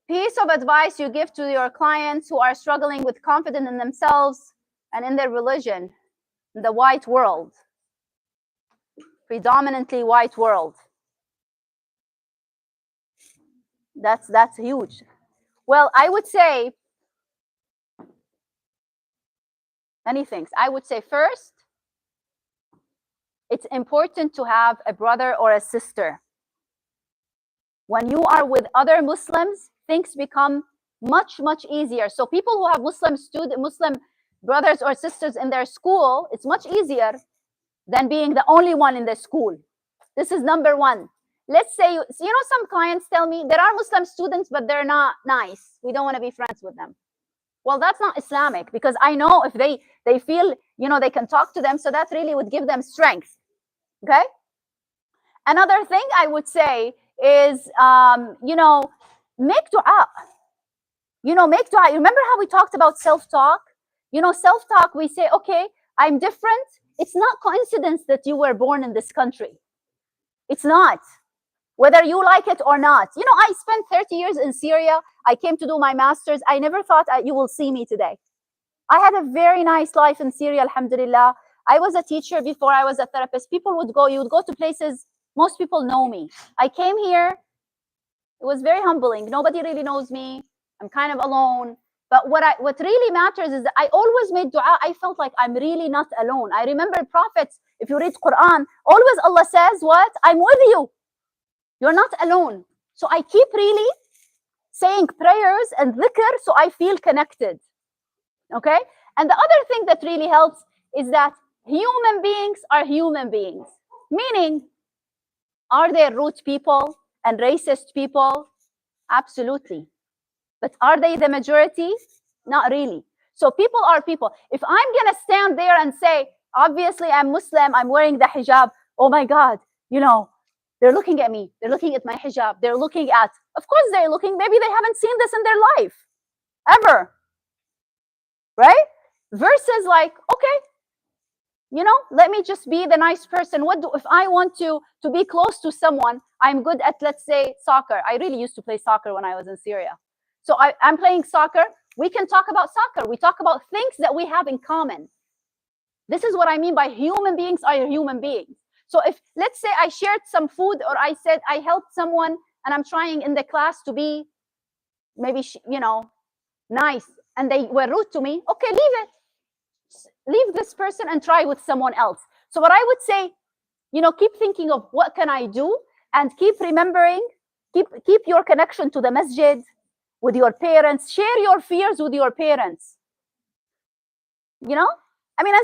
piece of advice you give to your clients who are struggling with confidence in themselves and in their religion in the white world, predominantly white world? That's huge. Well, I would say many things. I would say first, it's important to have a brother or a sister. When you are with other Muslims, things become much, much easier. So people who have Muslim brothers or sisters in their school, it's much easier than being the only one in the school. This is number one. Let's say, some clients tell me there are Muslim students, but they're not nice. We don't want to be friends with them. Well, that's not Islamic, because I know if they feel, they can talk to them, so that really would give them strength. Okay? Another thing I would say is, make dua. Make dua. You remember how we talked about self-talk? Self-talk, we say, okay, I'm different. It's not coincidence that you were born in this country. It's not. Whether you like it or not. I spent 30 years in Syria. I came to do my master's. I never thought you will see me today. I had a very nice life in Syria, alhamdulillah. I was a teacher before I was a therapist. You would go to places, most people know me. I came here, it was very humbling. Nobody really knows me. I'm kind of alone. But what really matters is that I always made dua. I felt like I'm really not alone. I remember prophets, if you read Quran, always Allah says what? I'm with you. You're not alone. So I keep really saying prayers and dhikr so I feel connected. Okay? And the other thing that really helps is that human beings are human beings. Meaning, are there rude people and racist people? Absolutely. But are they the majority? Not really. So people are people. If I'm going to stand there and say, obviously I'm Muslim, I'm wearing the hijab, oh my God, they're looking at me, they're looking at my hijab, of course they're looking, maybe they haven't seen this in their life, ever. Right? Versus like, okay, let me just be the nice person. If I want to be close to someone, I'm good at, let's say, soccer. I really used to play soccer when I was in Syria. So I'm playing soccer. We can talk about soccer. We talk about things that we have in common. This is what I mean by human beings are human beings. So if, let's say, I shared some food, or I said I helped someone and I'm trying in the class to be maybe, nice, and they were rude to me, okay, leave it. Leave this person and try with someone else. So what I would say, keep thinking of what can I do, and keep remembering, keep your connection to the masjid, with your parents, share your fears with your parents. And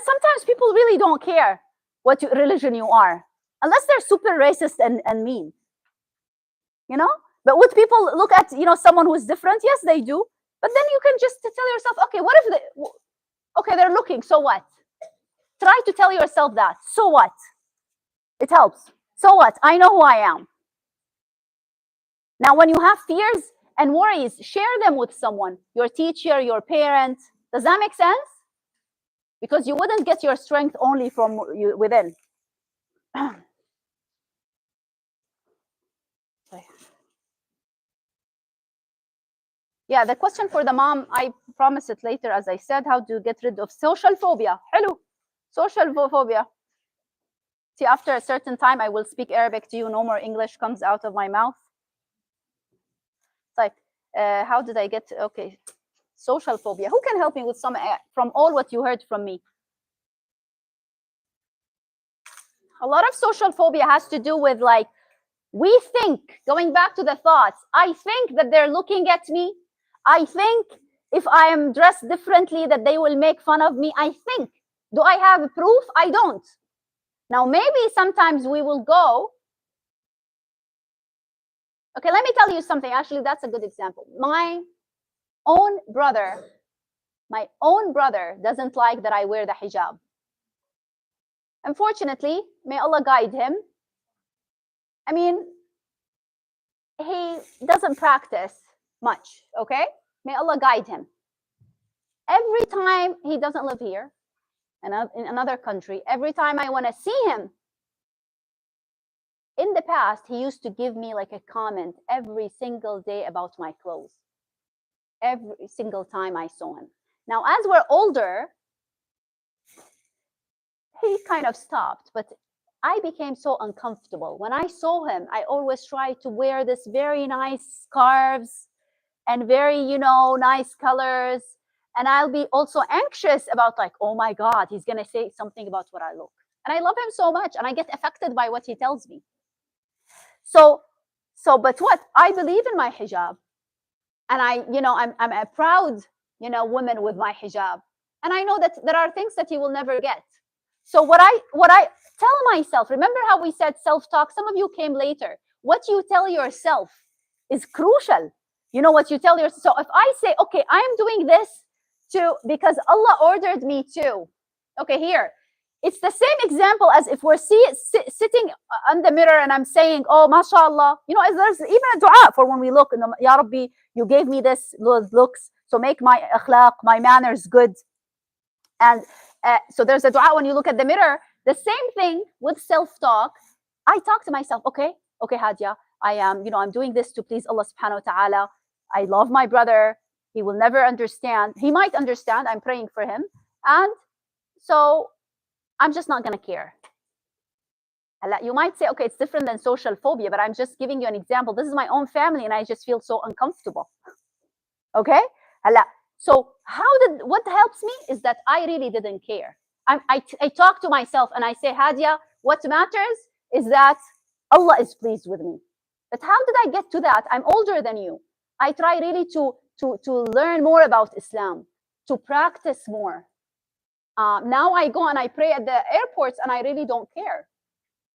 sometimes people really don't care what religion you are, unless they're super racist and mean. But would people look at, someone who's different? Yes, they do. But then you can just tell yourself, okay, what if they're looking, so what? Try to tell yourself that. So what? It helps. So what? I know who I am. Now, when you have fears and worries, share them with someone, your teacher, your parent. Does that make sense? Because you wouldn't get your strength only from within. Yeah, the question for the mom, I promise it later, as I said, how to get rid of social phobia. Hello, social phobia. See, after a certain time, I will speak Arabic to you. No more English comes out of my mouth. It's like, how did I get, okay, social phobia. Who can help me with some, from all what you heard from me? A lot of social phobia has to do with, like, we think, going back to the thoughts, I think that they're looking at me. I think if I am dressed differently that they will make fun of me. I think. Do I have proof? I don't. Now, maybe sometimes we will go. Okay, let me tell you something. Actually, that's a good example. My own brother doesn't like that I wear the hijab. Unfortunately, may Allah guide him. I mean, he doesn't practice much, okay? May Allah guide him. Every time, he doesn't live here, in another country, every time I want to see him, in the past, he used to give me like a comment every single day about my clothes. every single time I saw him. Now, as we're older, he kind of stopped, but I became so uncomfortable. When I saw him, I always tried to wear this very nice scarves and very, nice colors. And I'll be also anxious about like, oh my God, he's going to say something about what I look. And I love him so much and I get affected by what he tells me. But what? I believe in my hijab. And I'm a proud, woman with my hijab. And I know that there are things that you will never get. So what I tell myself, remember how we said self-talk? Some of you came later. What you tell yourself is crucial. You know what you tell yourself. So if I say, okay, I'm doing this because Allah ordered me to. Okay, here. It's the same example as if we're sitting on the mirror and I'm saying, oh, mashallah. There's even a dua for when we look. Ya Rabbi, you gave me those looks. So make my akhlaq, my manners good. And so there's a dua when you look at the mirror. The same thing with self-talk. I talk to myself, okay, Hadia, I am, I'm doing this to please Allah subhanahu wa ta'ala. I love my brother. He will never understand. He might understand. I'm praying for him. And so I'm just not going to care. You might say, okay, it's different than social phobia, but I'm just giving you an example. This is my own family and I just feel so uncomfortable. Okay? So what helps me is that I really didn't care. I talk to myself and I say, Hadia, what matters is that Allah is pleased with me. But how did I get to that? I'm older than you. I try really to learn more about Islam, to practice more. Now I go and I pray at the airports and I really don't care.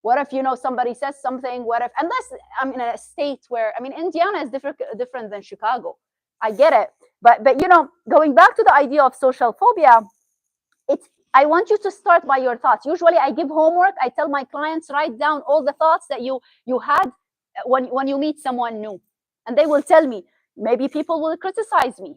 What if, somebody says something? What if, unless I'm in a state where, Indiana is different than Chicago. I get it. But going back to the idea of social phobia, I want you to start by your thoughts. Usually I give homework. I tell my clients, write down all the thoughts that you had when you meet someone new. And they will tell me, maybe people will criticize me.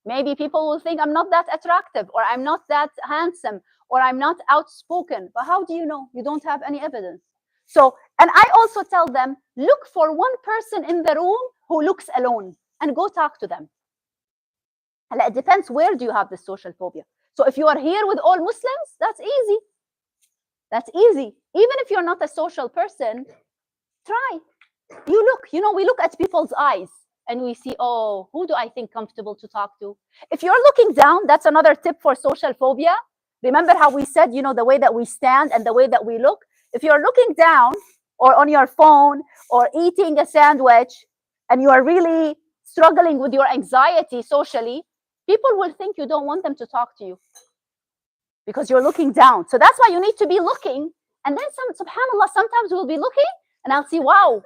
Maybe people will think I'm not that attractive, or I'm not that handsome, or I'm not outspoken. But how do you know? You don't have any evidence. So, and I also tell them, look for one person in the room who looks alone and go talk to them. And it depends, where do you have the social phobia? So if you are here with all Muslims, that's easy. That's easy. Even if you're not a social person, try. You look, we look at people's eyes and we see, oh, who do I think comfortable to talk to? If you're looking down, that's another tip for social phobia. Remember how we said, the way that we stand and the way that we look? If you're looking down or on your phone or eating a sandwich and you are really struggling with your anxiety socially, people will think you don't want them to talk to you because you're looking down. So that's why you need to be looking. And then subhanAllah, sometimes we'll be looking and I'll see, wow,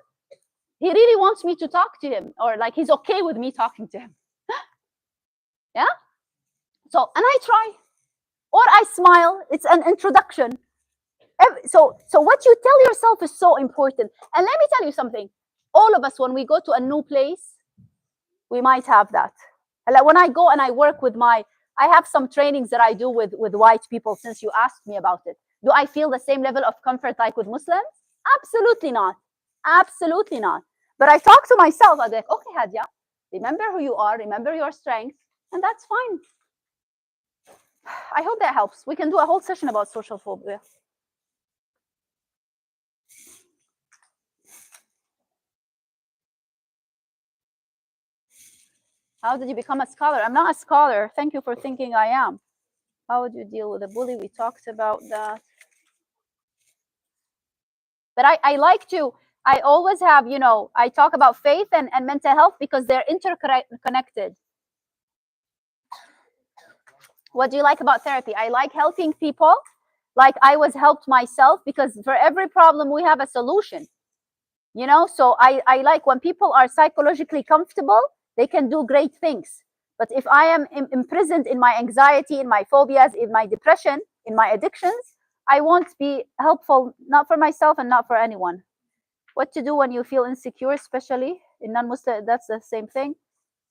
he really wants me to talk to him, or like he's okay with me talking to him. Yeah? So, and I try, or I smile. It's an introduction. So what you tell yourself is so important. And let me tell you something. All of us, when we go to a new place, we might have that. Like when I go and I work with I have some trainings that I do with white people, since you asked me about it. Do I feel the same level of comfort like with Muslims? Absolutely not. Absolutely not. But I talk to myself. I'm like, okay, Hadia, remember who you are, remember your strengths, and that's fine. I hope that helps. We can do a whole session about social phobia. How did you become a scholar? I'm not a scholar. Thank you for thinking I am. How would you deal with a bully? We talked about that. But I like to, I always have, I talk about faith and mental health because they're interconnected. What do you like about therapy? I like helping people. Like I was helped myself, because for every problem we have a solution. So I like when people are psychologically comfortable, they can do great things. But if I am imprisoned in my anxiety, in my phobias, in my depression, in my addictions, I won't be helpful, not for myself and not for anyone. What to do when you feel insecure, especially in non-Muslim, that's the same thing.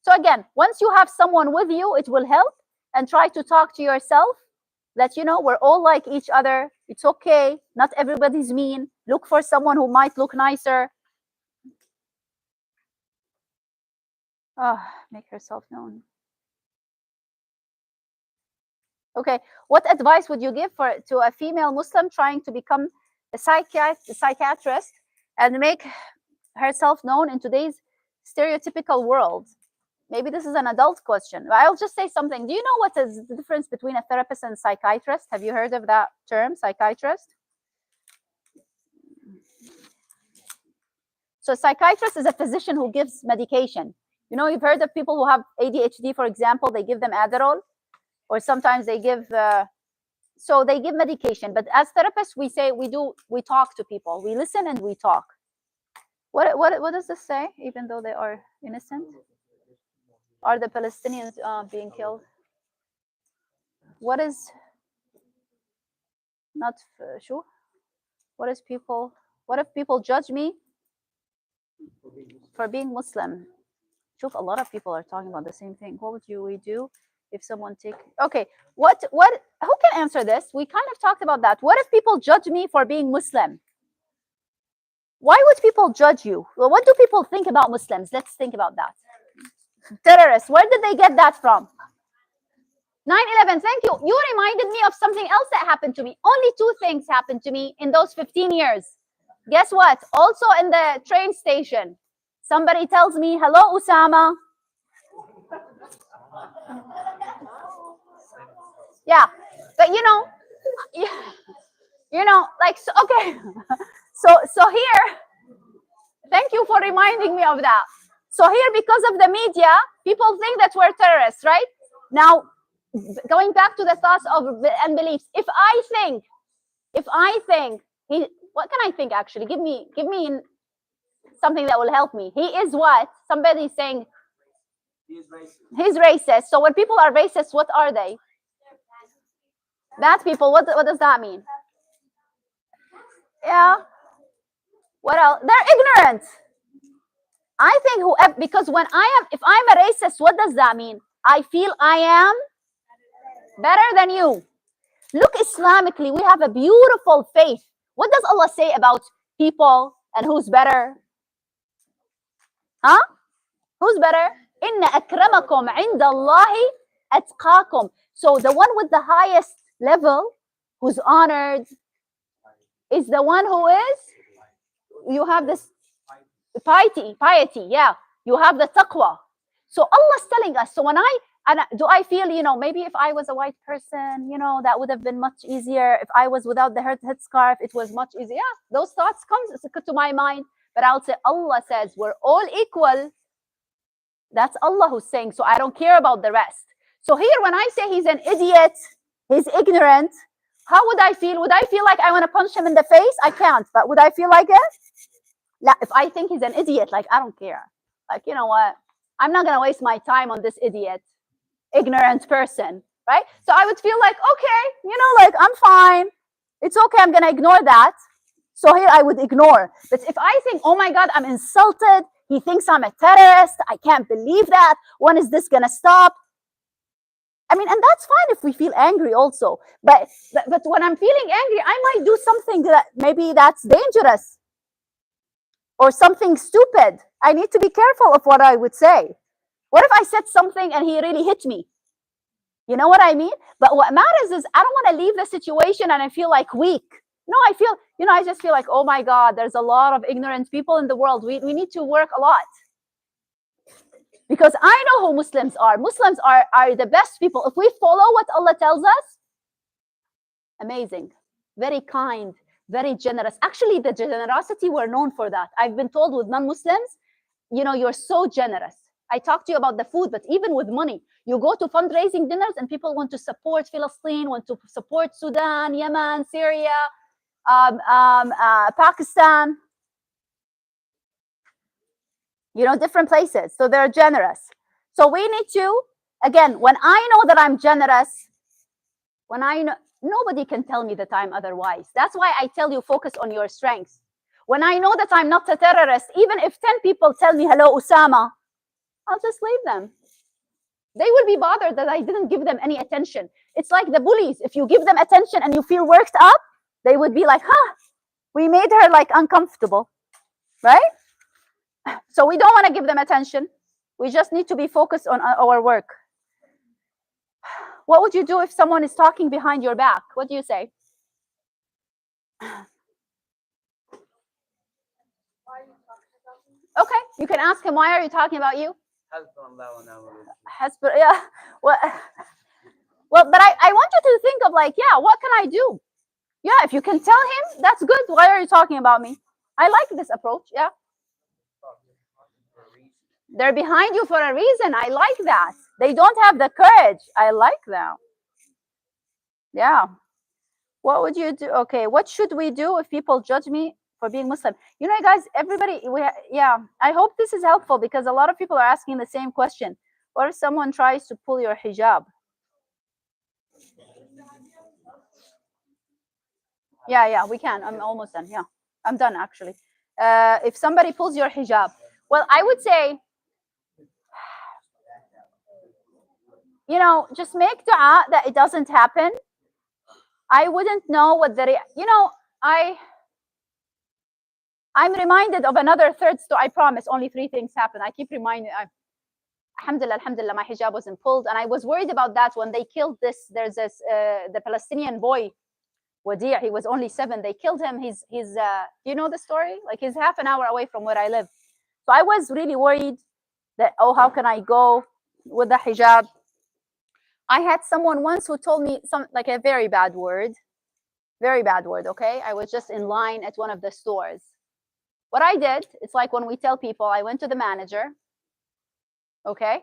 So again, once you have someone with you, it will help. And try to talk to yourself that, we're all like each other. It's okay. Not everybody's mean. Look for someone who might look nicer. Make herself known. Okay, what advice would you give to a female Muslim trying to become a psychiatrist and make herself known in today's stereotypical world? Maybe this is an adult question. I'll just say something. Do you know what is the difference between a therapist and psychiatrist? Have you heard of that term, psychiatrist? So a psychiatrist is a physician who gives medication. You know, you've heard of people who have ADHD, for example, they give them Adderall, or sometimes they give, so they give medication. But as therapists, we say we talk to people. We listen and we talk. What does this say? Even though they are innocent? Are the Palestinians being killed? What is, not sure. What is people, what if people judge me for being Muslim? Shook, a lot of people are talking about the same thing. What would we do if someone okay, who can answer this? We kind of talked about that. What if people judge me for being Muslim? Why would people judge you? Well, what do people think about Muslims? Let's think about that. Terrorists, where did they get that from? 9/11, thank you. You reminded me of something else that happened to me. Only 2 things happened to me in those 15 years. Guess what? Also in the train station, somebody tells me, hello, Usama. Yeah, but you know, like, so, okay. So here, thank you for reminding me of that. So here, because of the media, people think that we're terrorists, right? Now, going back to the thoughts of and beliefs, if I think, what can I think actually? Give me something that will help me. He is what? Somebody's saying he's racist. So when people are racist, what are they? Bad people. What does that mean? Yeah. What else? They're ignorant. I think because if I'm a racist, what does that mean? I feel I am better than you. Look, Islamically, we have a beautiful faith. What does Allah say about people and who's better? Huh? Who's better? Inna akramakum inda Allahi atqakum. So the one with the highest level, who's honored, is the one who is, you have this piety, yeah. You have the taqwa. So Allah's telling us, so do I feel, maybe if I was a white person, that would have been much easier. If I was without the headscarf, it was much easier. Yeah, those thoughts come to my mind. But I'll say, Allah says we're all equal. That's Allah who's saying, so I don't care about the rest. So here, when I say he's an idiot, he's ignorant, how would I feel? Would I feel like I want to punch him in the face? I can't, but would I feel like it? If I think he's an idiot, like, I don't care. Like, you know what? I'm not going to waste my time on this idiot, ignorant person, right? So I would feel like, okay, like, I'm fine. It's okay. I'm going to ignore that. So here I would ignore. But if I think, oh my God, I'm insulted. He thinks I'm a terrorist. I can't believe that. When is this going to stop? I mean, and that's fine if we feel angry also. But when I'm feeling angry, I might do something that maybe that's dangerous or something stupid. I need to be careful of what I would say. What if I said something and he really hit me? You know what I mean? But what matters is I don't want to leave the situation and I feel like weak. No, I just feel like, oh my God, there's a lot of ignorant people in the world. We need to work a lot. Because I know who Muslims are. Muslims are the best people. If we follow what Allah tells us, amazing, very kind, very generous. Actually, the generosity, we're known for that. I've been told with non-Muslims, you're so generous. I talked to you about the food, but even with money, you go to fundraising dinners and people want to support Palestine, want to support Sudan, Yemen, Syria, Pakistan, different places. So they're generous. So we need to, again, when I know that I'm generous, nobody can tell me that I'm otherwise. That's why I tell you, focus on your strengths. When I know that I'm not a terrorist, even if 10 people tell me, hello, Osama, I'll just leave them. They will be bothered that I didn't give them any attention. It's like the bullies. If you give them attention and you feel worked up, they would be like, we made her like uncomfortable, right? So we don't want to give them attention. We just need to be focused on our work. What would you do if someone is talking behind your back? What do you say? Okay, you can ask him, why are you talking about you? Yeah. Well, but I want you to think of like, yeah, what can I do? Yeah, if you can tell him, that's good. Why are you talking about me? I like this approach. Yeah. They're behind you for a reason. I like that. They don't have the courage. I like that. Yeah. What would you do? Okay, what should we do if people judge me for being Muslim? You know, guys, everybody, yeah, I hope this is helpful because a lot of people are asking the same question. What if someone tries to pull your hijab? Yeah, we can. I'm almost done. Yeah, I'm done actually. If somebody pulls your hijab, well, I would say, you know, just make dua that it doesn't happen. I wouldn't know what you know, I'm reminded of another third story. I promise, only 3 things happened. I keep reminding. Alhamdulillah, my hijab wasn't pulled, and I was worried about that when they killed this. There's this the Palestinian boy, Wadi'. He was only 7. They killed him. He's you know the story? Like, he's half an hour away from where I live. So I was really worried that, oh, how can I go with the hijab? I had someone once who told me like a very bad word. Okay, I was just in line at one of the stores. What I did, it's like when we tell people, I went to the manager. Okay,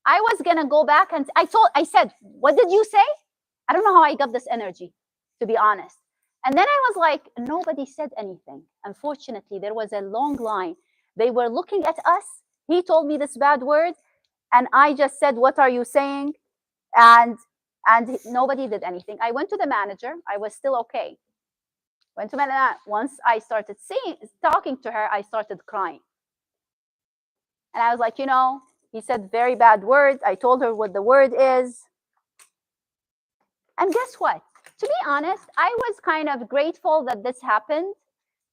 I was gonna go back and I said, what did you say? I don't know how I got this energy, to be honest. And then I was like, nobody said anything. Unfortunately, there was a long line. They were looking at us. He told me this bad word, and I just said, what are you saying? And nobody did anything. I went to the manager. I was still okay. Went to manager. Once I started talking to her, I started crying. And I was like, you know, he said very bad words. I told her what the word is. And guess what? To be honest, I was kind of grateful that this happened,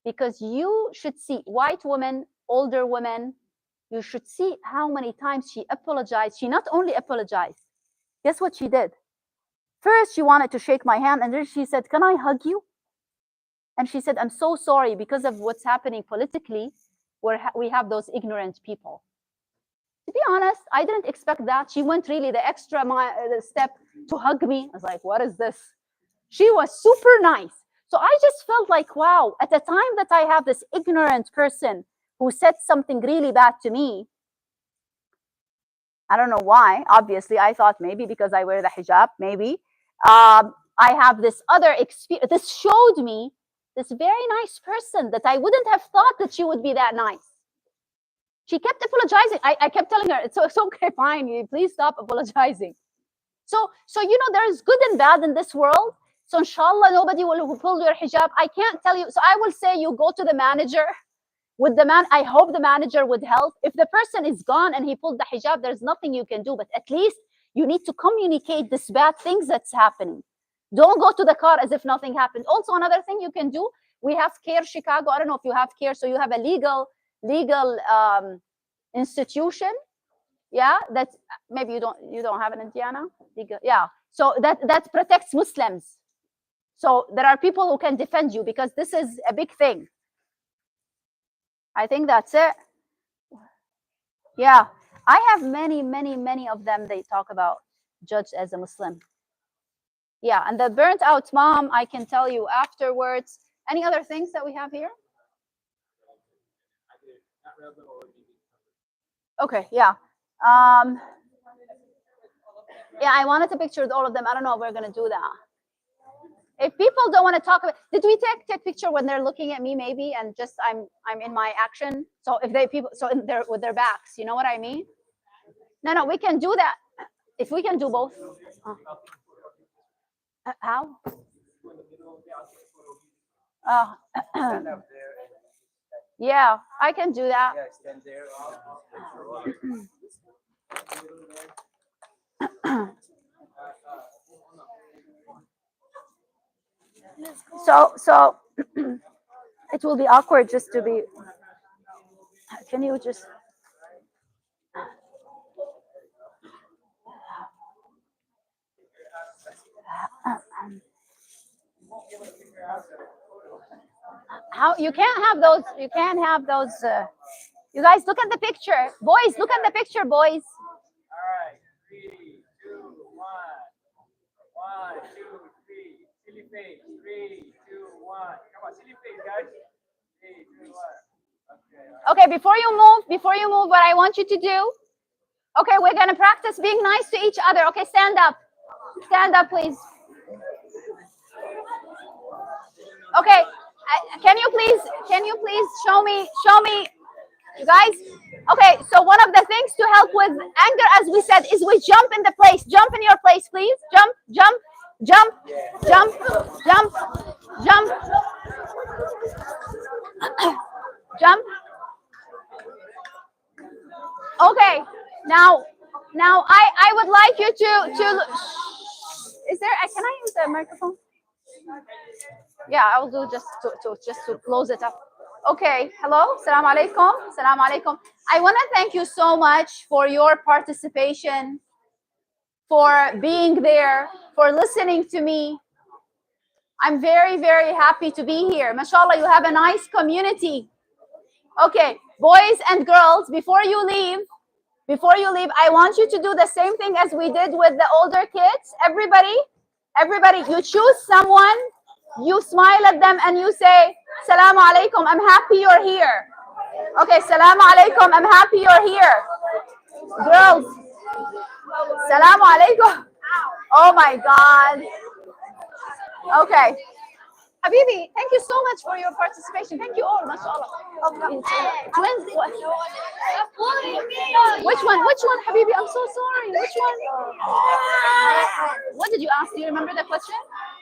because you should see white women, older women, you should see how many times she apologized. She not only apologized, guess what she did? First, she wanted to shake my hand, and then she said, can I hug you? And she said, I'm so sorry, because of what's happening politically, we have those ignorant people. To be honest, I didn't expect that. She went really the extra step to hug me. I was like, what is this? She was super nice. So I just felt like, wow, at the time that I have this ignorant person who said something really bad to me, I don't know why. Obviously, I thought maybe because I wear the hijab, maybe. I have this other experience. This showed me this very nice person that I wouldn't have thought that she would be that nice. She kept apologizing. I kept telling her, it's okay, fine. Please stop apologizing. So you know, there's good and bad in this world. So inshallah, nobody will pull your hijab. I can't tell you. So I will say you go to the manager. With the man, I hope the manager would help. If the person is gone and he pulled the hijab, there's nothing you can do. But at least you need to communicate this bad things that's happening. Don't go to the car as if nothing happened. Also, another thing you can do, we have CARE Chicago. I don't know if you have CARE, so you have a legal institution. Yeah, that maybe you don't have it in Indiana. Legal, yeah. So that protects Muslims. So there are people who can defend you, because this is a big thing. I think that's it. Yeah, I have many of them. They talk about judged as a Muslim. Yeah, and the burnt out mom, I can tell you afterwards. Any other things that we have here? Okay, yeah. Yeah, I wanted to picture all of them. I don't know if we're gonna do that. If people don't want to talk about, did we take picture when they're looking at me maybe, and just I'm in my action? So if they're with their backs, you know what I mean? No, we can do that. If we can do both. How? Yeah, I can do that. Yeah, stand there. So it will be awkward just to be. Can you just? How you can't have those? You can't have those. You guys, look at the picture. Boys, look at the picture, boys. All right, 3, 2, 1. 1, 2, 3. Silly face. 3, 2, 1. Come on, silly face, guys. 3, 2, 1. Okay. Okay, before you move, what I want you to do. Okay, we're gonna practice being nice to each other. Okay, stand up. Stand up, please. Okay, can you please show me, you guys? Okay, so one of the things to help with anger, as we said, is we jump in the place. Jump in your place, please. Jump, jump, jump, jump, jump, jump, jump. Okay, now I would like you to. Is there? Can I use the microphone? Yeah, I will do just to close it up. Okay, hello, salam alaikum, salam alaikum. I want to thank you so much for your participation, for being there, for listening to me. I'm very, very happy to be here. MashaAllah, you have a nice community. Okay, boys and girls, before you leave, I want you to do the same thing as we did with the older kids. Everybody, you choose someone, you smile at them and you say, Salaam alaikum, I'm happy you're here. Okay, Salaam alaikum, I'm happy you're here. Girls, Salaam alaikum. Oh my God. Okay. Habibi, thank you so much for your participation. Thank you all, mashallah. Twins. Which one, Habibi? I'm so sorry. Which one? What did you ask? Do you remember the question?